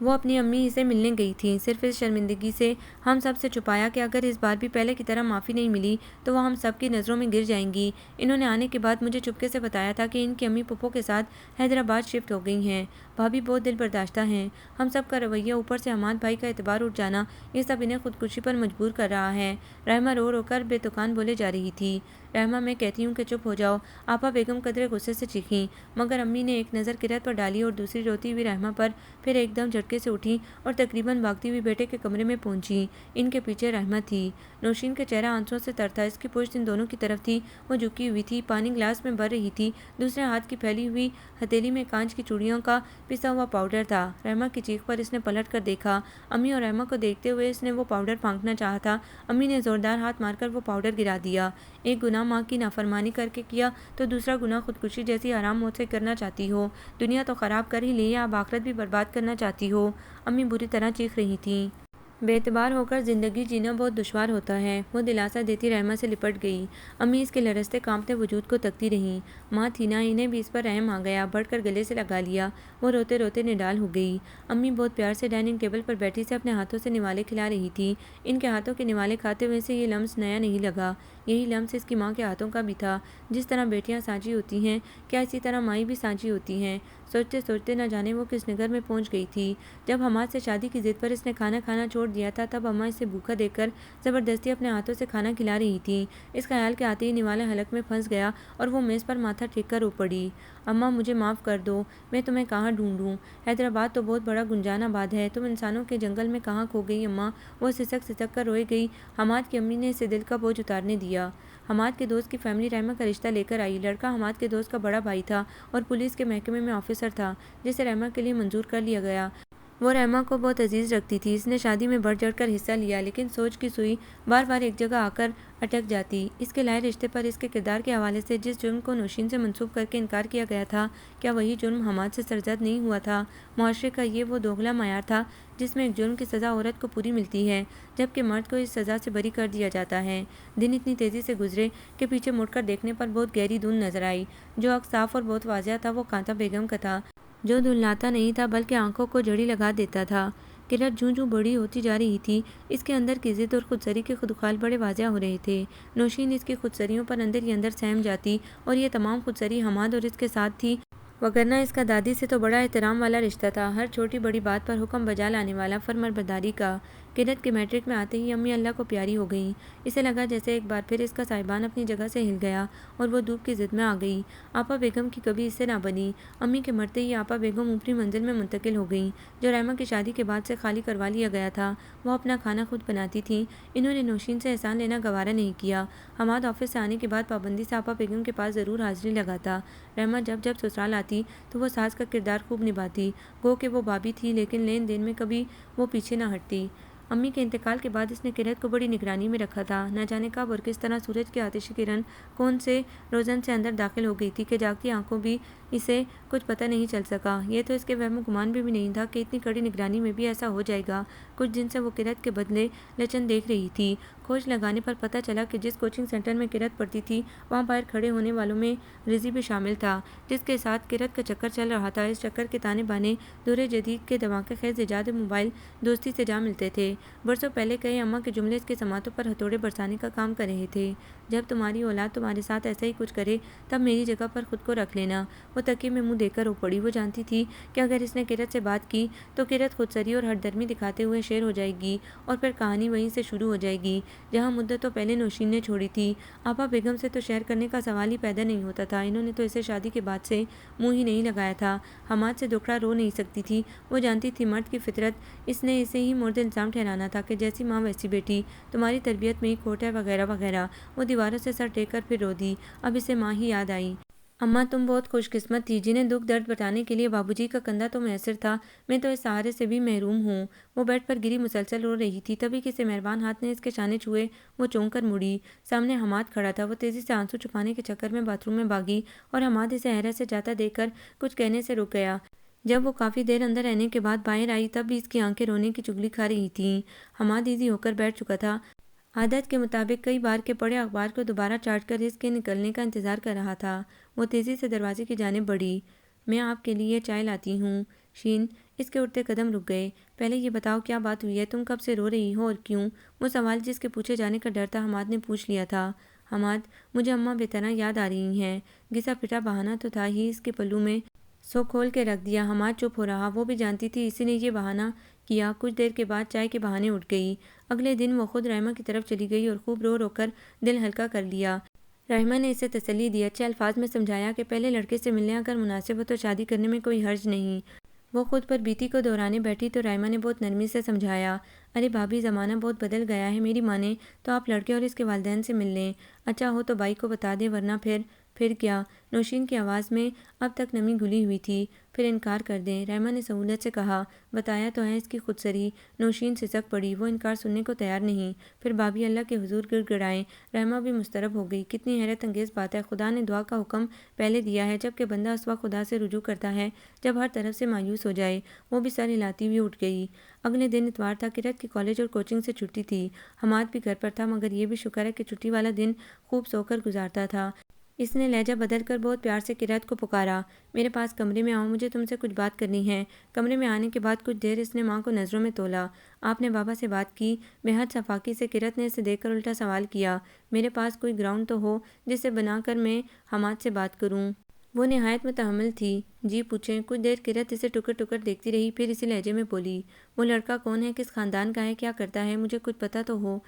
وہ اپنی امی سے ملنے گئی تھیں، صرف اس شرمندگی سے ہم سب سے چھپایا کہ اگر اس بار بھی پہلے کی طرح معافی نہیں ملی تو وہ ہم سب کی نظروں میں گر جائیں گی۔ انہوں نے آنے کے بعد مجھے چپکے سے بتایا تھا کہ ان کی امی پھپھو کے ساتھ حیدرآباد شفٹ ہو گئی ہیں۔ بھابھی بہت دل برداشتہ ہیں۔ ہم سب کا رویہ، اوپر سے حماد بھائی کا اعتبار اٹھ جانا، یہ سب انہیں خودکشی پر مجبور کر رہا ہے۔ رحمہ رو رو کر بے تکان بولے جا رہی تھی۔ رحمہ، میں کہتی ہوں کہ چپ ہو جاؤ، آپا بیگم قدرے غصے سے چیخیں، مگر امی نے ایک نظر قرت پر ڈالی اور دوسری روتی ہوئی رحمہ پر، پھر ایک دم جھٹکے سے اٹھی اور تقریباً بھاگتی ہوئی بیٹے کے کمرے میں پہنچی۔ ان کے پیچھے رحمہ تھی۔ نوشین کا چہرہ آنسوؤں سے تر تھا، اس کی پشت ان دونوں کی طرف تھی، وہ جھکی ہوئی تھی، پانی گلاس میں بھر رہی تھی، دوسرے ہاتھ کی پھیلی ہوئی ہتھیلی میں کانچ کی چوڑیوں کا پسا ہوا پاؤڈر تھا۔ رحمہ کی چیخ پر اس نے پلٹ کر دیکھا۔ امی اور رحمہ کو دیکھتے ہوئے اس نے وہ پاؤڈر پھینکنا چاہا تھا۔ امی نے زوردار ہاتھ مار کر وہ پاؤڈر گرا دیا۔ ایک گناہ ماں کی نافرمانی کر کے کیا تو دوسرا گناہ خودکشی جیسی حرام موت سے کرنا چاہتی ہو؟ دنیا تو خراب کر ہی لی، اب آخرت بھی برباد کرنا چاہتی ہو؟ امی بری طرح چیخ رہی تھیں۔ بے اعتبار ہو کر زندگی جینا بہت دشوار ہوتا ہے، وہ دلاسا دیتی رحمہ سے لپٹ گئی۔ امی اس کے لرزتے کانپتے وجود کو تکتی رہیں۔ ماں تھی نا، انہیں بھی اس پر رحم آ گیا، بڑھ کر گلے سے لگا لیا۔ وہ روتے روتے نڈال ہو گئی۔ امی بہت پیار سے ڈائننگ ٹیبل پر بیٹھی سے اپنے ہاتھوں سے نوالے کھلا رہی تھی۔ ان کے ہاتھوں کے نوالے کھاتے ہوئے سے یہ لمس نیا نہیں لگا۔ یہی لمس اس کی ماں کے ہاتھوں کا بھی تھا۔ جس طرح بیٹیاں سانجی ہوتی ہیں، کیا اسی طرح مائیں بھی سانجی ہوتی ہیں؟ سوچتے سوچتے نہ جانے وہ کس نگر میں پہنچ گئی تھی۔ جب حماد سے شادی کی ضد پر اس نے کھانا کھانا چھوڑ دیا تھا، تب اماں اسے بھوکا دیکھ کر زبردستی اپنے ہاتھوں سے کھانا کھلا رہی تھیں۔ اس خیال کے آتے ہی نوالا حلق میں پھنس گیا اور وہ میز پر ماتھا ٹیک کر رو پڑی۔ اماں مجھے معاف کر دو، میں تمہیں کہاں ڈھونڈوں؟ حیدرآباد تو بہت بڑا گنجان آباد ہے، تم انسانوں کے جنگل میں کہاں کھو گئی اماں؟ وہ سسک سسک کر روئے گئی۔ حماد کی امی نے اسے دل کا بوجھ اتارنے دیا۔ حماد کے دوست کی فیملی رحمہ کا رشتہ لے کر آئی۔ لڑکا حماد کے دوست کا بڑا بھائی تھا اور پولیس کے محکمے میں آفیسر تھا، جسے رحمہ کے لیے منظور کر لیا گیا۔ وہ رحمہ کو بہت عزیز رکھتی تھی۔ اس نے شادی میں بڑھ چڑھ کر حصہ لیا، لیکن سوچ کی سوئی بار بار ایک جگہ آ کر اٹک جاتی۔ اس کے لائے رشتے پر اس کے کردار کے حوالے سے جس جرم کو نوشین سے منسوب کر کے انکار کیا گیا تھا، کیا وہی جرم حماد سے سرزد نہیں ہوا تھا؟ معاشرے کا یہ وہ دوغلا معیار تھا جس میں ایک جرم کی سزا عورت کو پوری ملتی ہے، جبکہ مرد کو اس سزا سے بری کر دیا جاتا ہے۔ دن اتنی تیزی سے گزرے کہ پیچھے مڑ کر دیکھنے پر بہت گہری دھند نظر آئی۔ جو عکس صاف اور بہت واضح تھا وہ کانتا بیگم کا تھا، جو دھندلاتا نہیں تھا بلکہ آنکھوں کو جھڑی لگا دیتا تھا۔ قرت جوں جوں بڑی ہوتی جا رہی تھی، اس کے اندر کی ضد اور خودسری کے خدوخال بڑے واضح ہو رہے تھے۔ نوشین اس کی خودسریوں پر اندر ہی اندر سہم جاتی اور یہ تمام خودسری حماد اور اس کے ساتھ تھی، وگرنہ اس کا دادی سے تو بڑا احترام والا رشتہ تھا، ہر چھوٹی بڑی بات پر حکم بجا لانے والا، فرمانبرداری کا۔ قرت کے میٹرک میں آتے ہی امی اللہ کو پیاری ہو گئیں۔ اسے لگا جیسے ایک بار پھر اس کا صاحبان اپنی جگہ سے ہل گیا اور وہ دھوپ کی ضد میں آ گئی۔ آپا بیگم کی کبھی اس سے نہ بنی۔ امی کے مرتے ہی آپا بیگم اوپری منزل میں منتقل ہو گئیں، جو رحمہ کی شادی کے بعد سے خالی کروا لیا گیا تھا۔ وہ اپنا کھانا خود بناتی تھیں۔ انہوں نے نوشین سے احسان لینا گوارا نہیں کیا۔ حماد آفس سے آنے کے بعد پابندی سے آپا بیگم کے پاس ضرور حاضری لگاتا۔ رحمہ جب جب سسرال آتی تو وہ ساس کا کردار خوب نبھاتی، گو کہ وہ بھابھی تھی، لیکن لین دین میں کبھی وہ پیچھے نہ ہٹتی۔ امی کے انتقال کے بعد اس نے قرت کو بڑی نگرانی میں رکھا تھا۔ نہ جانے کب اور کس طرح سورج کی آتشی کرن کون سے روزن سے اندر داخل ہو گئی تھی کہ جاگتی آنکھوں بھی اسے کچھ پتہ نہیں چل سکا۔ یہ تو اس کے وہم و گمان بھی نہیں تھا کہ اتنی کڑی نگرانی میں بھی ایسا ہو جائے گا۔ کچھ دن سے وہ قرت کے بدلے لچن دیکھ رہی تھی۔ کھوج لگانے پر پتہ چلا کہ جس کوچنگ سینٹر میں قرت پڑھتی تھی، وہاں باہر کھڑے ہونے والوں میں رضی بھی شامل تھا، جس کے ساتھ قرت کا چکر چل رہا تھا۔ اس چکر کے تانے بانے دور جدید کے دھماکے خیز ایجاد موبائل دوستی سے جا ملتے تھے۔ برسوں پہلے کئی اماں کے جملے اس کے سماعتوں پر ہتھوڑے برسانے کا کام کر رہے تھے۔ جب تمہاری اولاد تمہارے ساتھ ایسا ہی کچھ کرے تب میری جگہ پر خود کو رکھ لینا۔ وہ تکیے میں منہ دے کر رو پڑی۔ وہ جانتی تھی کہ اگر اس نے کرت سے بات کی تو کرت خودسری اور ہٹ درمی دکھاتے ہوئے شیر ہو جائے گی اور پھر کہانی وہیں سے شروع ہو جائے گی جہاں مدتوں پہلے نوشین نے چھوڑی تھی۔ آپا بیگم سے تو شیر کرنے کا سوال ہی پیدا نہیں ہوتا تھا۔ انہوں نے تو اسے شادی کے بعد سے منہ ہی نہیں لگایا تھا۔ حماد سے دکھڑا رو نہیں سکتی تھی۔ وہ جانتی تھی مرد کی فطرت، اس نے اسے ہی مورد الزام ٹھہرانا تھا کہ جیسی ماں ویسی بیٹی، تمہاری تربیت میں ہی کھوٹ ہے وغیرہ وغیرہ۔ وہ دیواروں سے سر ٹیک کر پھر رو دی۔ اب اسے ماں ہی یاد آئی۔ اماں تم بہت خوش قسمت تھی جنہیں دکھ درد بتانے کے لیے بابو جی کا کندھا تو میسر تھا۔ میں تو اس سہارے سے بھی محروم ہوں۔ وہ بیڈ پر گری مسلسل رو رہی تھی، تبھی کسی مہربان ہاتھ نے اس کے شانے چھوئے۔ وہ چونک کر مڑی۔ سامنے حماد کھڑا تھا۔ وہ تیزی سے آنسو چھپانے کے چکر میں باتھ روم میں بھاگی اور حماد اسے حیرت سے جاتا دیکھ کر کچھ کہنے سے رک گیا۔ جب وہ کافی دیر اندر رہنے کے بعد باہر آئی تب بھی اس کی آنکھیں رونے کی چغلی کھا رہی تھیں۔ حماد ایزی ہو کر بیٹھ چکا تھا۔ عادت کے مطابق کئی بار کے پڑھے اخبار کو دوبارہ چاٹ کر اس کے نکلنے کا انتظار کر رہا تھا۔ وہ تیزی سے دروازے کی جانب بڑھی۔ میں آپ کے لیے چائے لاتی ہوں۔ شین اس کے اٹھتے قدم رک گئے۔ پہلے یہ بتاؤ کیا بات ہوئی ہے، تم کب سے رو رہی ہو اور کیوں؟ وہ سوال جس کے پوچھے جانے کا ڈر تھا حماد نے پوچھ لیا تھا۔ حماد مجھے اماں بے طرح یاد آ رہی ہیں۔ گھسا پٹا بہانہ تو تھا ہی اس کے پلو میں، سو کھول کے رکھ دیا۔ حماد چپ ہو رہا۔ وہ بھی جانتی تھی اسی نے یہ بہانہ کیا۔ کچھ دیر کے بعد چائے کے بہانے اٹھ گئی۔ اگلے دن وہ خود رحمہ کی طرف چلی گئی اور خوب رو رو کر دل ہلکا کر لیا۔ رحمہ نے اسے تسلی دی، اچھے الفاظ میں سمجھایا کہ پہلے لڑکے سے ملنے اگر مناسب ہو تو شادی کرنے میں کوئی حرج نہیں۔ وہ خود پر بیتی کو دہرانے بیٹھی تو رحمہ نے بہت نرمی سے سمجھایا، ارے بھابھی زمانہ بہت بدل گیا ہے، میری مانے تو آپ لڑکے اور اس کے والدین سے مل لیں، اچھا ہو تو بھائی کو بتا دیں ورنہ پھر کیا؟ نوشین کی آواز میں اب تک نمی گھلی ہوئی تھی۔ پھر انکار کر دیں، رحمہ نے سہولت سے کہا، بتایا تو ہے اس کی خودسری۔ نوشین سسک پڑی، وہ انکار سننے کو تیار نہیں۔ پھر بھابھی اللہ کے حضور گڑ گڑائیں۔ رحمہ بھی مضطرب ہو گئی، کتنی حیرت انگیز بات ہے، خدا نے دعا کا حکم پہلے دیا ہے جبکہ بندہ اس وقت خدا سے رجوع کرتا ہے جب ہر طرف سے مایوس ہو جائے۔ وہ بھی سر ہلاتی ہوئی اٹھ گئی۔ اگلے دن اتوار تھا، کرت کی کالج اور کوچنگ سے چھٹی تھی۔ حماد بھی گھر پر تھا مگر یہ بھی شکر ہے کہ چھٹی والا دن خوب سو کر گزارتا تھا۔ اس نے لہجہ بدل کر بہت پیار سے کرت کو پکارا، میرے پاس کمرے میں آؤ، مجھے تم سے کچھ بات کرنی ہے۔ کمرے میں آنے کے بعد کچھ دیر اس نے ماں کو نظروں میں تولا۔ آپ نے بابا سے بات کی؟ بے حد صفاقی سے کرت نے اسے دیکھ کر الٹا سوال کیا، میرے پاس کوئی گراؤنڈ تو ہو جسے بنا کر میں حماد سے بات کروں؟ وہ نہایت متحمل تھی۔ جی پوچھیں۔ کچھ دیر کرت اسے ٹکر ٹکر دیکھتی رہی، پھر اسی لہجے میں بولی، وہ لڑکا کون ہے، کس خاندان کا ہے، کیا کرتا ہے، مجھے کچھ پتہ تو ہو۔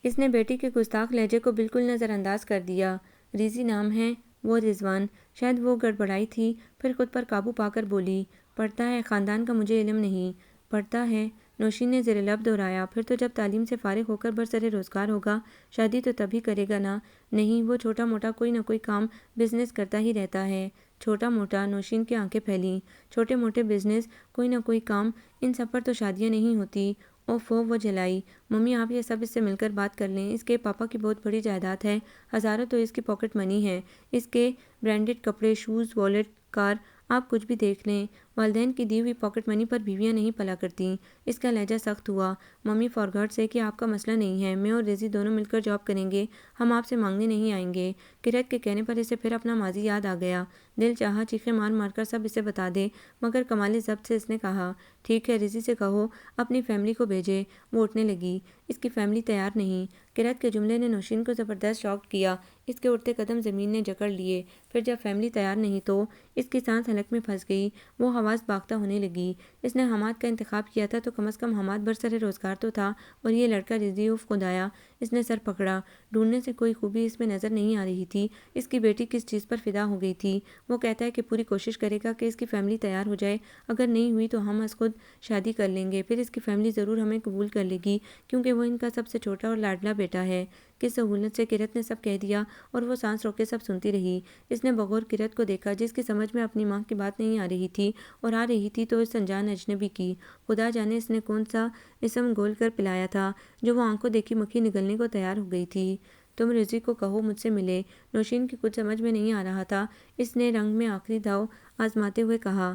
اس نے بیٹی کے گستاخ لہجے کو بالکل نظر انداز کر دیا۔ ریزی نام ہے، وہ رضوان۔ شاید وہ گڑبڑائی تھی، پھر خود پر قابو پا کر بولی، پڑھتا ہے، خاندان کا مجھے علم نہیں۔ پڑھتا ہے؟ نوشین نے زیر لب دہرایا، پھر تو جب تعلیم سے فارغ ہو کر برسر روزگار ہوگا، شادی تو تب ہی کرے گا نا؟ نہیں، وہ چھوٹا موٹا کوئی نہ کوئی کام بزنس کرتا ہی رہتا ہے۔ چھوٹا موٹا؟ نوشین کی آنکھیں پھیلیں۔ چھوٹے موٹے بزنس، کوئی نہ کوئی کام، ان سب پر تو شادیاں نہیں ہوتی۔ اوفو، وہ جلائی۔ ممی آپ یہ سب اس سے مل کر بات کر لیں، اس کے پاپا کی بہت بڑی جائیداد ہے، ہزاروں تو اس کی پاکٹ منی ہے، اس کے برانڈڈ کپڑے، شوز، والیٹ، کار، آپ کچھ بھی دیکھ لیں۔ والدین کی دی ہوئی پاکٹ منی پر بیویاں نہیں پلا کرتیں۔ اس کا لہجہ سخت ہوا۔ ممی فار گاڈ سیک، یہ آپ کا مسئلہ نہیں ہے، میں اور ریزی دونوں مل کر جاب کریں گے، ہم آپ سے مانگنے نہیں آئیں گے۔ کرت کے کہنے پر اسے پھر اپنا ماضی یاد آ گیا۔ دل چاہا چیخیں مار مار کر سب اسے بتا دے مگر کمال ضبط سے اس نے کہا، ٹھیک ہے، ریزی سے کہو اپنی فیملی کو بھیجے۔ وہ اٹھنے لگی، اس کی فیملی تیار نہیں۔ کرت کے جملے نے نوشین کو زبردست شاک کیا۔ اس کے اٹھتے قدم زمین نے جکڑ لیے۔ پھر جب فیملی تیار نہیں تو؟ اس کی سانس حلق میں پھنس گئی۔ وہ حواس باختہ ہونے لگی۔ اس نے حماد کا انتخاب کیا تھا تو کم از کم حماد برسر روزگار تو تھا، اور یہ لڑکا رضی، اف خدایا! اس نے سر پکڑا۔ ڈھونڈنے سے کوئی خوبی اس میں نظر نہیں آ رہی تھی۔ اس کی بیٹی کس چیز پر فدا ہو گئی تھی؟ وہ کہتا ہے کہ پوری کوشش کرے گا کہ اس کی فیملی تیار ہو جائے، اگر نہیں ہوئی تو ہم از خود شادی کر لیں گے، پھر اس کی فیملی ضرور ہمیں قبول کر لے گی کیونکہ وہ ان کا سب سے چھوٹا اور لاڈلا بیٹا ہے۔ کس سہولت سے کرت نے سب کہہ دیا اور وہ سانس روکے سب سنتی رہی۔ اس نے بغور کرت کو دیکھا جس کی سمجھ میں اپنی ماں کی بات نہیں آ رہی تھی، اور آ رہی تھی تو اس انجان اجنبی کی۔ خدا جانے اس نے کون سا اسم گھول کر پلایا تھا جو وہ آنکھوں دیکھی مکھی نگلنے کو تیار ہو گئی تھی۔ تم رضی کو کہو مجھ سے ملے۔ نوشین کی کچھ سمجھ میں نہیں آ رہا تھا۔ اس نے رنگ میں آخری داؤ آزماتے ہوئے کہا،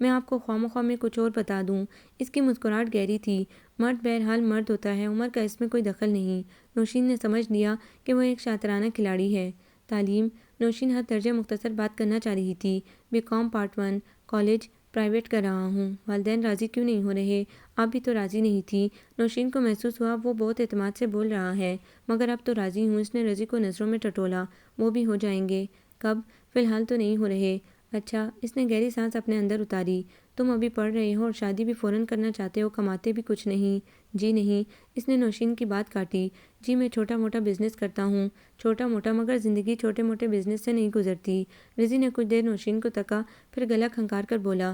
میں آپ کو خواہ مخواہ میں کچھ اور بتا دوں۔ اس کی مسکراہٹ گہری تھی۔ مرد بہرحال مرد ہوتا ہے، عمر کا اس میں کوئی دخل نہیں۔ نوشین نے سمجھ لیا کہ وہ ایک شاطرانہ کھلاڑی ہے۔ تعلیم، نوشین ہر درجہ مختصر بات کرنا چاہ رہی تھی۔ BCom پارٹ 1، کالج پرائیویٹ کر رہا ہوں۔ والدین راضی کیوں نہیں ہو رہے؟ آپ بھی تو راضی نہیں تھی۔ نوشین کو محسوس ہوا وہ بہت اعتماد سے بول رہا ہے، مگر اب تو راضی ہوں۔ اس نے رضی کو نظروں میں ٹٹولا۔ وہ بھی ہو جائیں گے۔ کب؟ فی الحال تو نہیں ہو رہے۔ اچھا، اس نے گہری سانس اپنے اندر اتاری۔ تم ابھی پڑھ رہے ہو اور شادی بھی فوراً کرنا چاہتے ہو، کماتے بھی کچھ نہیں؟ جی نہیں، اس نے نوشین کی بات کاٹی۔ جی میں چھوٹا موٹا بزنس کرتا ہوں۔ چھوٹا موٹا؟ مگر زندگی چھوٹے موٹے بزنس سے نہیں گزرتی۔ رضی نے کچھ دیر نوشین کو تکا، پھر گلا کھنکار کر بولا،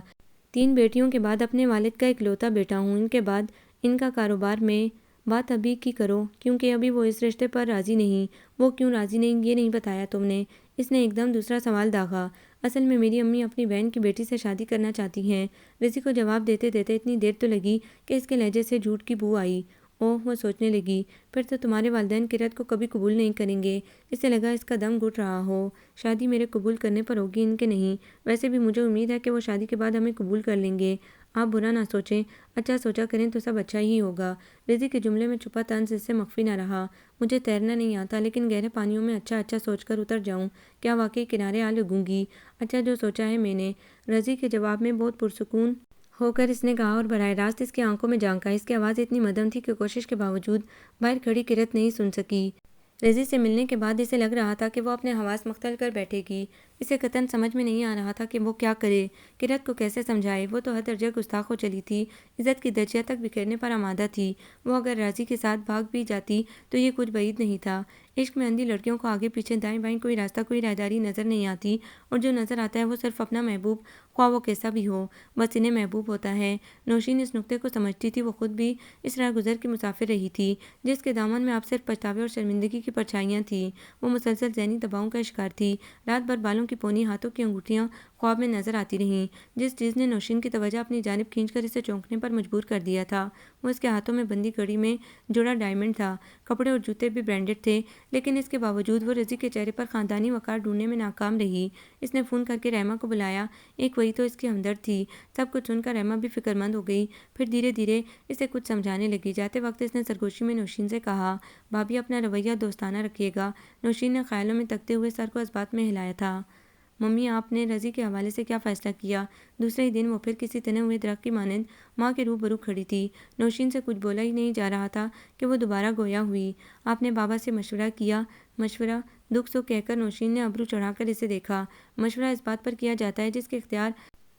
3 بیٹیوں کے بعد اپنے والد کا اکلوتا بیٹا ہوں۔ ان کے بعد ان کا کاروبار میں بات ابھی کی کرو، کیونکہ ابھی وہ اس رشتے پر راضی نہیں۔ وہ کیوں راضی نہیں یہ نہیں بتایا تم نے؟ اس نے ایک دم دوسرا سوال داغا۔ اصل میں میری امی اپنی بہن کی بیٹی سے شادی کرنا چاہتی ہیں۔ رضی کو جواب دیتے دیتے اتنی دیر تو لگی کہ اس کے لہجے سے جھوٹ کی بو آئی۔ اوہ، وہ سوچنے لگی، پھر تو تمہارے والدین قرت کو کبھی قبول نہیں کریں گے۔ اسے لگا اس کا دم گھٹ رہا ہو۔ شادی میرے قبول کرنے پر ہوگی، ان کے نہیں۔ ویسے بھی مجھے امید ہے کہ وہ شادی کے بعد ہمیں قبول کر لیں گے۔ آپ برا نہ سوچیں، اچھا سوچا کریں تو سب اچھا ہی ہوگا۔ رضی کے جملے میں چھپا طنز اس سے مخفی نہ رہا۔ مجھے تیرنا نہیں آتا، لیکن گہرے پانیوں میں اچھا اچھا سوچ کر اتر جاؤں، کیا واقعی کنارے آ لگوں گی؟ اچھا، جو سوچا ہے میں نے، رضی کے جواب میں بہت پرسکون ہو کر اس نے کہا، اور براہ راست اس کی آنکھوں میں جھانکا۔ اس کی آواز اتنی مدھم تھی کہ کوشش کے باوجود باہر کھڑی قرت نہیں سن سکی۔ رضی سے ملنے کے بعد اسے لگ رہا تھا کہ وہ اپنے حواس مختل کر بیٹھے گی۔ اسے قطعاً سمجھ میں نہیں آ رہا تھا کہ وہ کیا کرے، قرت کو کیسے سمجھائے۔ وہ تو ہر درجہ گستاخ ہو چلی تھی، عزت کی درجہ تک بکھیرنے پر آمادہ تھی۔ وہ اگر راضی کے ساتھ بھاگ بھی جاتی تو یہ کچھ بعید نہیں تھا۔ عشق میں اندھی لڑکیوں کو آگے پیچھے دائیں بائیں کوئی راستہ، کوئی راہداری نظر نہیں آتی، اور جو نظر آتا ہے وہ صرف اپنا محبوب، خواہ وہ کیسا بھی ہو، بس انہیں محبوب ہوتا ہے۔ نوشین اس نکتے کو سمجھتی تھی۔ وہ خود بھی اس راہ گزر کی مسافر رہی تھی، جس کے دامن میں اب صرف پچھتاوے اور شرمندگی کی پرچھائیاں تھیں۔ وہ مسلسل ذہنی دباؤں کا شکار تھی۔ رات بھر بالوں کی پونی، ہاتھوں کی انگوٹھیاں خواب میں نظر آتی رہیں۔ جس چیز نے نوشین کی توجہ اپنی جانب کھینچ کر اسے چونکنے پر مجبور کر دیا تھا، وہ اس کے ہاتھوں میں بندی کڑی میں جڑا ڈائمنڈ تھا۔ کپڑے اور جوتے بھی برانڈڈ تھے، لیکن اس کے باوجود وہ رضی کے چہرے پر خاندانی وقار ڈھونڈنے میں ناکام رہی۔ اس نے فون کر کے رحمہ کو بلایا۔ ایک وہی تو اس کی ہمدرد تھی۔ سب کچھ سن کر رحمہ بھی فکر مند ہو گئی، پھر دھیرے دھیرے اسے کچھ سمجھانے لگی۔ جاتے وقت اس نے سرگوشی میں نوشین سے کہا، بھابھی اپنا رویہ دوستانہ رکھیے گا۔ نوشین نے خیالوں میں تکتے ہوئے سر کو اس بات میں ہلایا تھا۔ ممی، آپ نے رضی کے حوالے سے کیا فیصلہ کیا؟ دوسرے ہی دن وہ پھر کسی تنے ہوئے درخت کی مانند ماں کے روبرو کھڑی تھی۔ نوشین سے کچھ بولا ہی نہیں جا رہا تھا کہ وہ دوبارہ گویا ہوئی۔ آپ نے بابا سے مشورہ کیا؟ مشورہ؟ دکھ سکھ کہہ کر نوشین نے ابرو چڑھا کر اسے دیکھا۔ مشورہ اس بات پر کیا جاتا ہے جس کے اختیار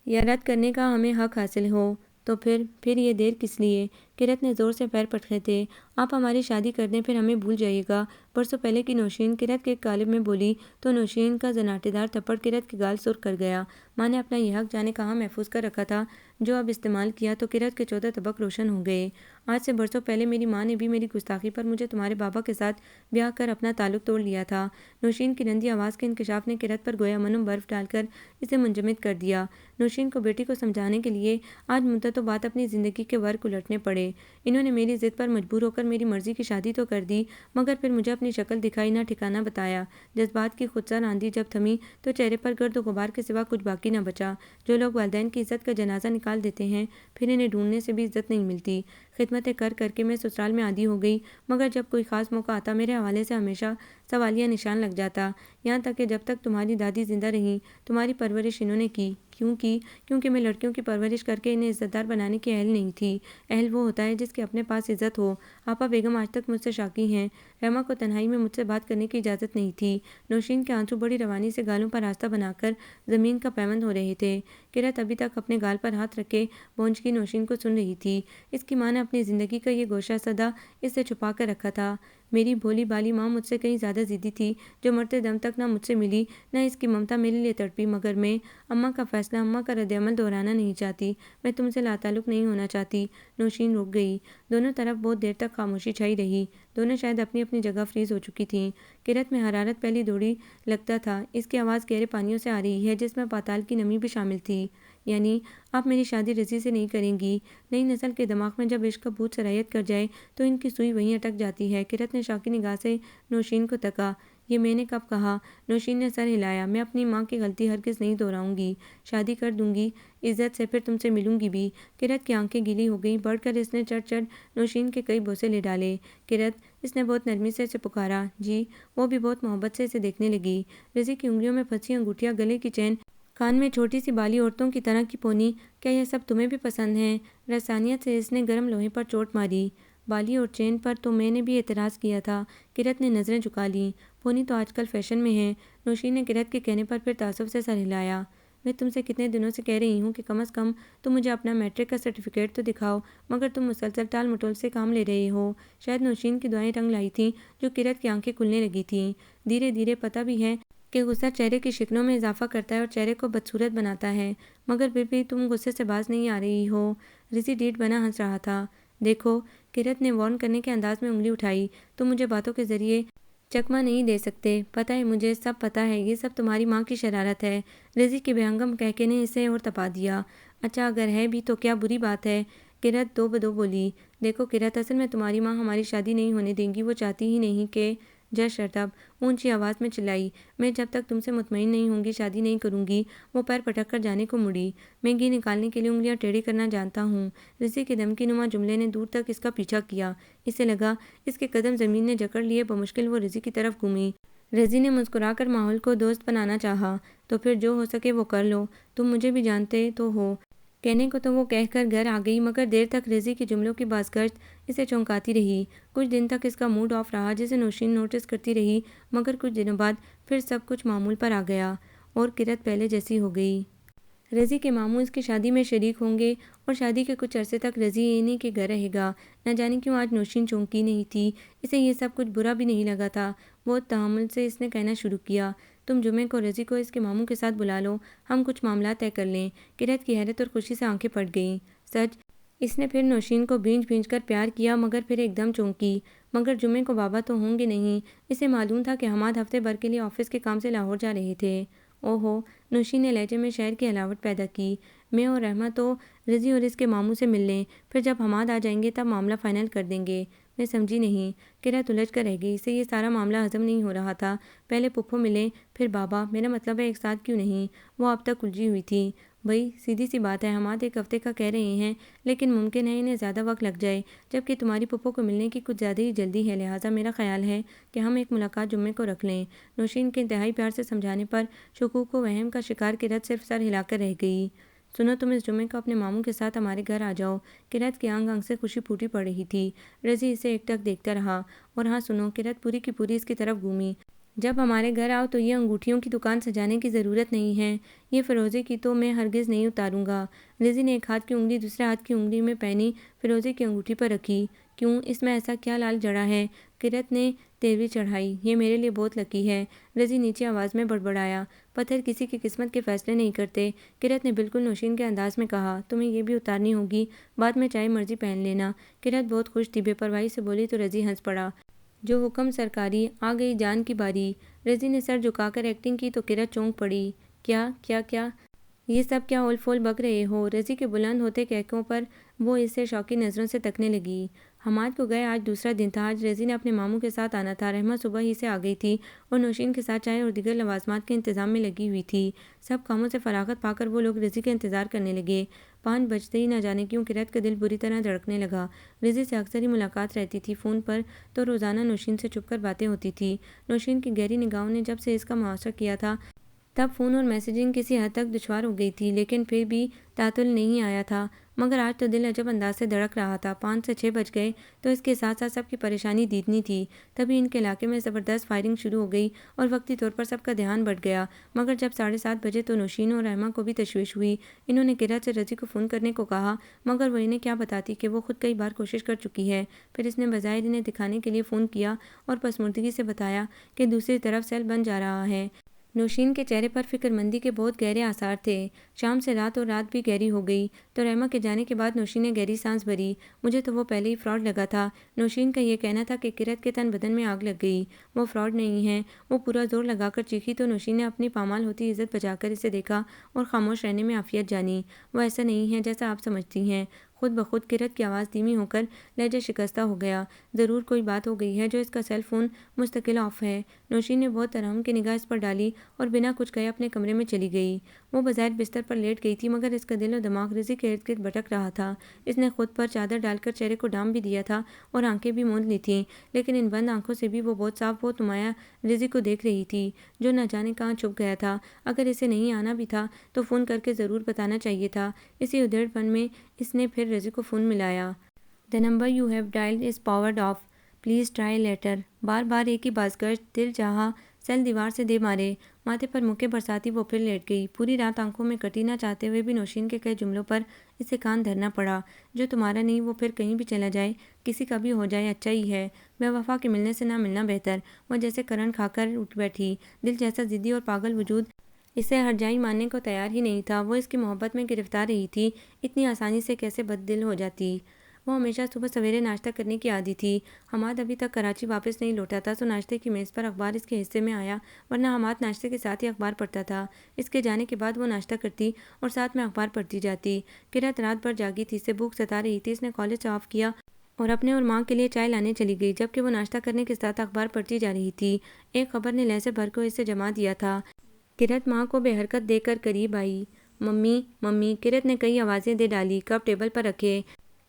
یا رد کرنے کا ہمیں حق حاصل ہو۔ تو پھر یہ دیر کس لیے؟ قرت نے زور سے پیر پٹکے تھے۔ آپ ہماری شادی کر دیں، پھر ہمیں بھول جائیے گا۔ برسوں پہلے کی نوشین قرت کے قالب میں بولی تو نوشین کا زناٹے دار تھپڑ قرت کے گال سرخ کر گیا۔ ماں نے اپنا یہ حق جانے کہاں محفوظ کر رکھا تھا، جو اب استعمال کیا تو قرت کے 14 تبق روشن ہو گئے۔ آج سے برسوں پہلے میری ماں نے بھی میری گستاخی پر مجھے تمہارے بابا کے ساتھ بیاہ کر اپنا تعلق توڑ لیا تھا۔ نوشین کی رندی آواز کے انکشاف نے قرت پر گویا منم برف ڈال کر اسے منجمد کر دیا۔ نوشین کو بیٹی کو سمجھانے کے لیے آج مدتوں بعد اپنی زندگی کے ورق الٹنے پڑے۔ انہوں نے میری ضد پر مجبور ہو کر میری مرضی کی شادی تو کر دی، مگر پھر مجھے اپنی شکل دکھائی نہ ٹھکانہ بتایا۔ جذبات کی خودسر آندھی جب تھمی تو چہرے پر گرد و غبار کے سوا کچھ باقی نہ بچا۔ جو لوگ والدین کی عزت کا جنازہ نکال دیتے ہیں، پھر انہیں ڈھونڈنے سے بھی عزت نہیں ملتی۔ خدمتیں کر کر کے میں سسرال میں عادی ہو گئی، مگر جب کوئی خاص موقع آتا میرے حوالے سے ہمیشہ سوالیہ نشان لگ جاتا۔ یہاں تک کہ جب تک تمہاری دادی زندہ رہیں، تمہاری پرورش انہوں نے کی۔ کیوں کی؟ کیونکہ میں لڑکیوں کی پرورش کر کے انہیں عزت دار بنانے کی اہل نہیں تھی۔ اہل وہ ہوتا ہے جس کے اپنے پاس عزت ہو۔ آپا بیگم آج تک مجھ سے شاکی ہیں۔ رحمہ کو تنہائی میں مجھ سے بات کرنے کی اجازت نہیں تھی۔ نوشین کے آنسو بڑی روانی سے گالوں پر راستہ بنا کر زمین کا پیوند ہو رہے تھے۔ قرت ابھی تک اپنے گال پر ہاتھ رکھے بونجھی نوشین کو سن رہی تھی۔ اس کی ماں نے اپنی زندگی کا یہ گوشہ سدا اس سے چھپا کر رکھا تھا۔ میری بھولی بالی ماں مجھ سے کہیں زیادہ ضدی تھی، جو مرتے دم تک نہ مجھ سے ملی، نہ اس کی ممتا میرے لیے تڑپی۔ مگر میں اماں کا فیصلہ، اماں کا رد عمل دہرانا نہیں چاہتی۔ میں تم سے لاتعلق نہیں ہونا چاہتی۔ نوشین رک گئی۔ دونوں طرف بہت دیر تک خاموشی چھائی رہی۔ دونوں شاید اپنی اپنی جگہ فریز ہو چکی تھیں۔ قرت میں حرارت پہلی دوڑی لگتا تھا۔ اس کی آواز گہرے پانیوں سے آ رہی ہے، جس میں پاتال کی نمی بھی شامل تھی۔ یعنی آپ میری شادی رضی سے نہیں کریں گی؟ نئی نسل کے دماغ میں جب عشق کا بھوت سرایت کر جائے تو ان کی سوئی وہیں اٹک جاتی ہے۔ قرت نے شاکی نگاہ سے نوشین کو تکا۔ یہ میں نے کب کہا؟ نوشین نے سر ہلایا۔ میں اپنی ماں کی غلطی ہرگز نہیں دہراؤں گی، شادی کر دوں گی عزت سے، پھر تم سے ملوں گی بھی۔ کرت کی آنکھیں گیلی ہو گئیں۔ بڑھ کر اس نے چڑھ چڑھ نوشین کے کئی بوسے لے ڈالے۔ کرت، اس نے بہت نرمی سے اسے پکارا۔ جی۔ وہ بھی بہت محبت سے اسے دیکھنے لگی۔ رضی کی انگلیوں میں پھنسی انگوٹھیاں، گلے کی چین، کان میں چھوٹی سی بالی عورتوں کی طرح کی پونی، کیا یہ سب تمہیں بھی پسند ہیں؟ رسانیت سے اس نے گرم لوہے پر چوٹ ماری۔ بالی اور چین پر تو میں نے بھی اعتراض کیا تھا۔ کرت نے نظریں جھکا لیں۔ پونی تو آج کل فیشن میں ہے۔ نوشین نے کرت کے کہنے پر پھر تعصب سے سر ہلایا۔ میں تم سے کتنے دنوں سے کہہ رہی ہوں کہ کم از کم تم مجھے اپنا میٹرک کا سرٹیفکیٹ تو دکھاؤ، مگر تم مسلسل ٹال مٹول سے کام لے رہے ہو۔ شاید نوشین کی دعائیں رنگ لائی تھیں جو کرت کی آنکھیں کھلنے لگی تھیں۔ دھیرے دھیرے پتہ بھی ہے کہ غصہ چہرے کی شکنوں میں اضافہ کرتا ہے اور چہرے کو بدصورت بناتا ہے، مگر پھر بھی تم غصے سے باز نہیں آ رہی ہو۔ رضی ڈیڑھ بنا ہنس رہا تھا۔ دیکھو، کرت نے وارن کرنے کے انداز میں انگلی اٹھائی، تم مجھے باتوں کے ذریعے چکمہ نہیں دے سکتے۔ پتہ ہے مجھے، سب پتہ ہے، یہ سب تمہاری ماں کی شرارت ہے۔ رضی کے بے ہنگم کہکے نے اسے اور تپا دیا۔ اچھا اگر ہے بھی تو کیا بری بات ہے؟ کرت دو بدو بولی۔ دیکھو کرت، اصل میں تمہاری ماں ہماری شادی نہیں ہونے دیں گی، وہ چاہتی ہی نہیں کہ جس شرطب اونچی آواز میں چلائی۔ میں جب تک تم سے مطمئن نہیں ہوں گی شادی نہیں کروں گی۔ وہ پیر پٹک کر جانے کو مڑی۔ میں گھی نکالنے کے لیے انگلیاں ٹیڑھی کرنا جانتا ہوں۔ رضی کے دھمکی نما جملے نے دور تک اس کا پیچھا کیا۔ اسے لگا اس کے قدم زمین نے جکڑ لیے۔ بمشکل وہ رضی کی طرف گھومی۔ رضی نے مسکرا کر ماحول کو دوست بنانا چاہا۔ تو پھر جو ہو سکے وہ کر لو، تم مجھے بھی جانتے تو ہو۔ کہنے کو تو وہ کہہ کر گھر آ گئی، مگر دیر تک رضی کے جملوں کی بازگشت اسے چونکاتی رہی۔ کچھ دن تک اس کا موڈ آف رہا جسے نوشین نوٹس کرتی رہی، مگر کچھ دنوں بعد پھر سب کچھ معمول پر آ گیا اور کرت پہلے جیسی ہو گئی۔ رضی کے ماموں اس کی شادی میں شریک ہوں گے اور شادی کے کچھ عرصے تک رضی انہی کے گھر رہے گا۔ نہ جانے کیوں آج نوشین چونکی نہیں تھی۔ اسے یہ سب کچھ برا بھی نہیں لگا تھا۔ بہت تحمل سے اس نے کہنا شروع کیا، تم جمعے کو رضی کو اس کے ماموں کے ساتھ بلا لو، ہم کچھ معاملات طے کر لیں۔ کرت کی حیرت اور خوشی سے آنکھیں پھٹ گئیں۔ سچ؟ اس نے پھر نوشین کو بھینج بھینج کر پیار کیا، مگر پھر ایک دم چونکی۔ مگر جمعے کو بابا تو ہوں گے نہیں؟ اسے معلوم تھا کہ حماد ہفتے بھر کے لیے آفس کے کام سے لاہور جا رہے تھے۔ اوہو، نوشین نے لہجے میں شہر کی حلاوت پیدا کی۔ میں اور رحمہ تو رضی اور اس کے ماموں سے مل لیں، پھر جب حماد آ جائیں گے تب معاملہ فائنل کر دیں گے۔ میں سمجھی نہیں۔ کرت الجھ کر رہ گئی۔ اسے یہ سارا معاملہ ہضم نہیں ہو رہا تھا۔ پہلے پھپھو ملیں، پھر بابا، میرا مطلب ہے ایک ساتھ کیوں نہیں؟ وہ اب تک الجھی ہوئی تھی۔ بھئی سیدھی سی بات ہے، حماد ایک ہفتے کا کہہ رہے ہیں، لیکن ممکن ہے انہیں زیادہ وقت لگ جائے، جبکہ تمہاری پھپھو کو ملنے کی کچھ زیادہ ہی جلدی ہے، لہٰذا میرا خیال ہے کہ ہم ایک ملاقات جمعے کو رکھ لیں۔ نوشین کے انتہائی پیار سے سمجھانے پر شکوک و وہم کا شکار کرت صرف سر ہلا کر رہ گئی۔ سنو، تم اس جمعے کو اپنے ماموں کے ساتھ ہمارے گھر آ جاؤ۔ کرت کے آنگ آنگ سے خوشی پھوٹی پڑ رہی تھی۔ رضی اسے ایک ٹک دیکھتا رہا۔ اور ہاں سنو، کرت پوری کی پوری اس کی طرف گھومی، جب ہمارے گھر آؤ تو یہ انگوٹھیوں کی دکان سجانے کی ضرورت نہیں ہے، یہ فیروزے کی تو میں ہرگز نہیں اتاروں گا۔ رضی نے ایک ہاتھ کی انگلی دوسرے ہاتھ کی انگلی میں پہنی فیروزے کی انگوٹھی پر رکھی۔ کیوں، اس میں ایسا کیا لال جڑا ہے؟ کرت نے تیوری چڑھائی۔ یہ میرے لیے بہت لکی ہے، رضی نیچی آواز میں بڑبڑایا۔ پتھر کسی کی قسمت کے فیصلے نہیں کرتے، کرت نے بالکل نوشین کے انداز میں کہا۔ تمہیں یہ بھی اتارنی ہوگی، بعد میں چاہے مرضی پہن لینا۔ کرت بہت خوش تھی، بے پرواہی سے بولی تو رضی ہنس پڑا۔ جو حکم سرکاری، آ گئی جان کی باری۔ رضی نے سر جھکا کر ایکٹنگ کی تو کرت چونک پڑی۔ کیا کیا کیا؟ یہ سب کیا اول فول بک رہے ہو؟ رضی کے بلند ہوتے کہکوں پر وہ اسے شوقی نظروں سے تکنے لگی۔ حماد کو گئے آج دوسرا دن تھا۔ آج رضی نے اپنے ماموں کے ساتھ آنا تھا۔ رحمہ صبح ہی سے آ گئی تھی اور نوشین کے ساتھ چائے اور دیگر لوازمات کے انتظام میں لگی ہوئی تھی۔ سب کاموں سے فراغت پا کر وہ لوگ رضی کا انتظار کرنے لگے۔ 5 بجتے ہی نہ جانے کیوں کرت کا دل بری طرح دھڑکنے لگا۔ رضی سے اکثر ہی ملاقات رہتی تھی، فون پر تو روزانہ نوشین سے چھپ کر باتیں ہوتی تھی۔ نوشین کی گہری نگاہوں نے جب سے اس کا معاشرہ کیا تھا تب فون اور میسیجنگ کسی حد تک دشوار ہو گئی تھی، لیکن پھر بھی تعطل نہیں آیا تھا۔ مگر آج تو دل عجب انداز سے دھڑک رہا تھا۔ 5 سے 6 بج گئے تو اس کے ساتھ ساتھ سب کی پریشانی دیدنی تھی۔ تبھی ان کے علاقے میں زبردست فائرنگ شروع ہو گئی اور وقتی طور پر سب کا دھیان بٹ گیا۔ مگر جب 7:30 بجے تو نوشین اور رحمہ کو بھی تشویش ہوئی۔ انہوں نے کرت سے رضی کو فون کرنے کو کہا، مگر وہ انہیں کیا بتاتی کہ وہ خود کئی بار کوشش کر چکی ہے۔ پھر اس نے بظاہر انہیں دکھانے کے لیے فون کیا اور پسماندگی سے بتایا کہ دوسری طرف سیل بن جا رہا ہے۔ نوشین کے چہرے پر فکر مندی کے بہت گہرے آثار تھے۔ شام سے رات اور رات بھی گہری ہو گئی تو رحمہ کے جانے کے بعد نوشین نے گہری سانس بھری۔ مجھے تو وہ پہلے ہی فراڈ لگا تھا۔ نوشین کا یہ کہنا تھا کہ کرت کے تن بدن میں آگ لگ گئی۔ وہ فراڈ نہیں ہے۔ وہ پورا زور لگا کر چیخی تو نوشین نے اپنی پامال ہوتی عزت بچا کر اسے دیکھا اور خاموش رہنے میں عافیت جانی۔ وہ ایسا نہیں ہے جیسا آپ سمجھتی ہیں۔ خود بخود کرت کی آواز دھیمی ہو کر لہجہ شکستہ ہو گیا۔ ضرور کوئی بات ہو گئی ہے جو اس کا سیل فون مستقل آف ہے۔ نوشین نے بہت ترہم کی نگاہ اس پر ڈالی اور بنا کچھ کہے اپنے کمرے میں چلی گئی۔ وہ بظاہر بستر پر لیٹ گئی تھی مگر اس کا دل و دماغ رضی کے ارد گرد بھٹک رہا تھا۔ اس نے خود پر چادر ڈال کر چہرے کو ڈھانپ بھی دیا تھا اور آنکھیں بھی موند لی تھیں، لیکن ان بند آنکھوں سے بھی وہ بہت صاف بہت نمایاں رضی کو دیکھ رہی تھی جو نہ جانے کہاں چھپ گیا تھا۔ اگر اسے نہیں آنا بھی تھا تو فون کر کے ضرور بتانا چاہیے تھا۔ اسی ادھیڑ پن میں اس نے پھر رضی کو phone Malaya. "The number you have dialed is powered off. Please try later." بار بار ایک ہی بازگشت، دل چاہا سیل دیوار سے دے مارے۔ ماتھے پر مکے برساتی وہ پھر لیٹ گئی۔ پوری رات آنکھوں میں کٹی نہ چاہتے ہوئے بھی نوشین کے کئی جملوں پر اسے کان دھرنا پڑا۔ جو تمہارا نہیں وہ پھر کہیں بھی چلا جائے، کسی کا بھی ہو جائے، اچھا ہی ہے۔ بے وفا کے ملنے سے نہ ملنا بہتر۔ وہ جیسے کرنٹ کھا کر اٹھ بیٹھی۔ دل جیسا ضدی اور پاگل وجود اسے ہرجائی ماننے کو تیار ہی نہیں تھا۔ وہ اس کی محبت میں گرفتار رہی تھی، اتنی آسانی سے کیسے بد دل ہو جاتی۔ وہ ہمیشہ صبح سویرے ناشتہ کرنے کی عادی تھی۔ حماد ابھی تک کراچی واپس نہیں لوٹا تھا، سو ناشتے کی میز پر اخبار اس کے حصے میں آیا، ورنہ حماد ناشتے کے ساتھ ہی اخبار پڑھتا تھا۔ اس کے جانے کے بعد وہ ناشتہ کرتی اور ساتھ میں اخبار پڑھتی جاتی۔ کرت رات بھر جاگی تھی، اسے بھوک ستا رہی تھی۔ اس نے کالج سے آف کیا اور اپنے اور ماں کے لیے چائے لانے چلی گئی، جبکہ وہ ناشتہ کرنے کے ساتھ اخبار پڑھتی جا رہی تھی۔ ایک خبر نے لہجے بھر کو اسے جما دیا تھا۔ کرت ماں کو بے حرکت دیکھ کر قریب آئی۔ "Mummy, mummy!" کرت نے کئی آوازیں دے ڈالی۔ کپ ٹیبل پر رکھے۔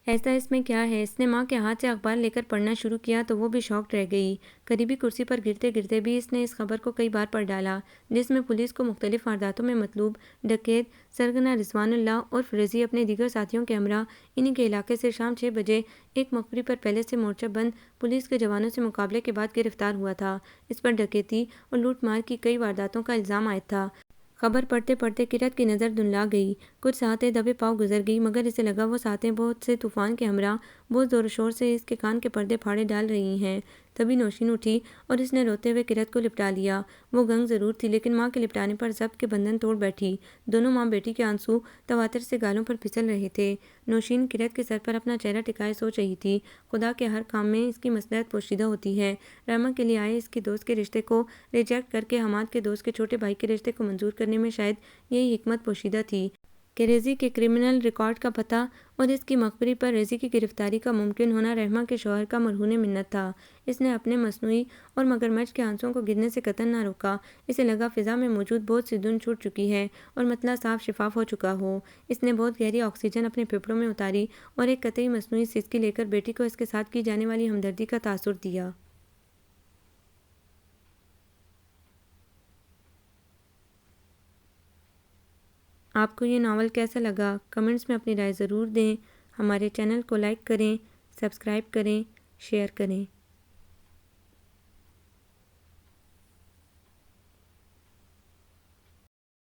"ایسا اس میں کیا ہے؟" اس نے ماں کے ہاتھ سے اخبار لے کر پڑھنا شروع کیا تو وہ بھی شاکڈ رہ گئی۔ قریبی کرسی پر گرتے گرتے بھی اس نے اس خبر کو کئی بار پڑھ ڈالا، جس میں پولیس کو مختلف وارداتوں میں مطلوب ڈکیت سرگنا رضوان اللہ عرف رضی اپنے دیگر ساتھیوں کے ہمراہ انہی کے علاقے سے شام 6 بجے ایک مقبری پر پہلے سے مورچہ بند پولیس کے جوانوں سے مقابلے کے بعد گرفتار ہوا تھا۔ اس پر ڈکیتی اور لوٹ مار کی کئی وارداتوں کا الزام عائد تھا۔ خبر پڑھتے پڑھتے کرت کی نظر دھندلا گئی۔ کچھ ساعتیں دبے پاؤں گزر گئی مگر اسے لگا وہ ساعتیں بہت سے طوفان کے ہمراہ بہت زور و شور سے اس کے کان کے پردے پھاڑے ڈال رہی ہیں۔ تبھی نوشین اٹھی اور اس نے روتے ہوئے کرت کو لپٹا لیا۔ وہ گنگ ضرور تھی لیکن ماں کے لپٹانے پر ضبط کے بندھن توڑ بیٹھی۔ دونوں ماں بیٹی کے آنسو تواتر سے گالوں پر پھسل رہے تھے۔ نوشین کرت کے سر پر اپنا چہرہ ٹکائے سوچ رہی تھی۔ خدا کے ہر کام میں اس کی مصلحت پوشیدہ ہوتی ہے۔ رحمہ کے لیے آئے اس کے دوست کے رشتے کو ریجیکٹ کر کے حماد کے دوست کے چھوٹے بھائی کے رشتے کو منظور کرنے میں شاید یہی حکمت پوشیدہ تھی کہ رضی کے کرمنل ریکارڈ کا پتہ اور اس کی مقبری پر رضی کی گرفتاری کا ممکن ہونا رحمہ کے شوہر کا مرہون منت تھا۔ اس نے اپنے مصنوعی اور مگرمچھ کے آنسوؤں کو گرنے سے قطعاً نہ روکا۔ اسے لگا فضا میں موجود بہت سی دھند چھوٹ چکی ہے اور مطلع صاف شفاف ہو چکا ہو۔ اس نے بہت گہری آکسیجن اپنے پھیپھڑوں میں اتاری اور ایک قطعی مصنوعی سسکی لے کر بیٹی کو اس کے ساتھ کی جانے والی ہمدردی کا تاثر دیا۔ آپ کو یہ ناول کیسا لگا؟ کمنٹس میں اپنی رائے ضرور دیں۔ ہمارے چینل کو لائک کریں، سبسکرائب کریں، شیئر کریں۔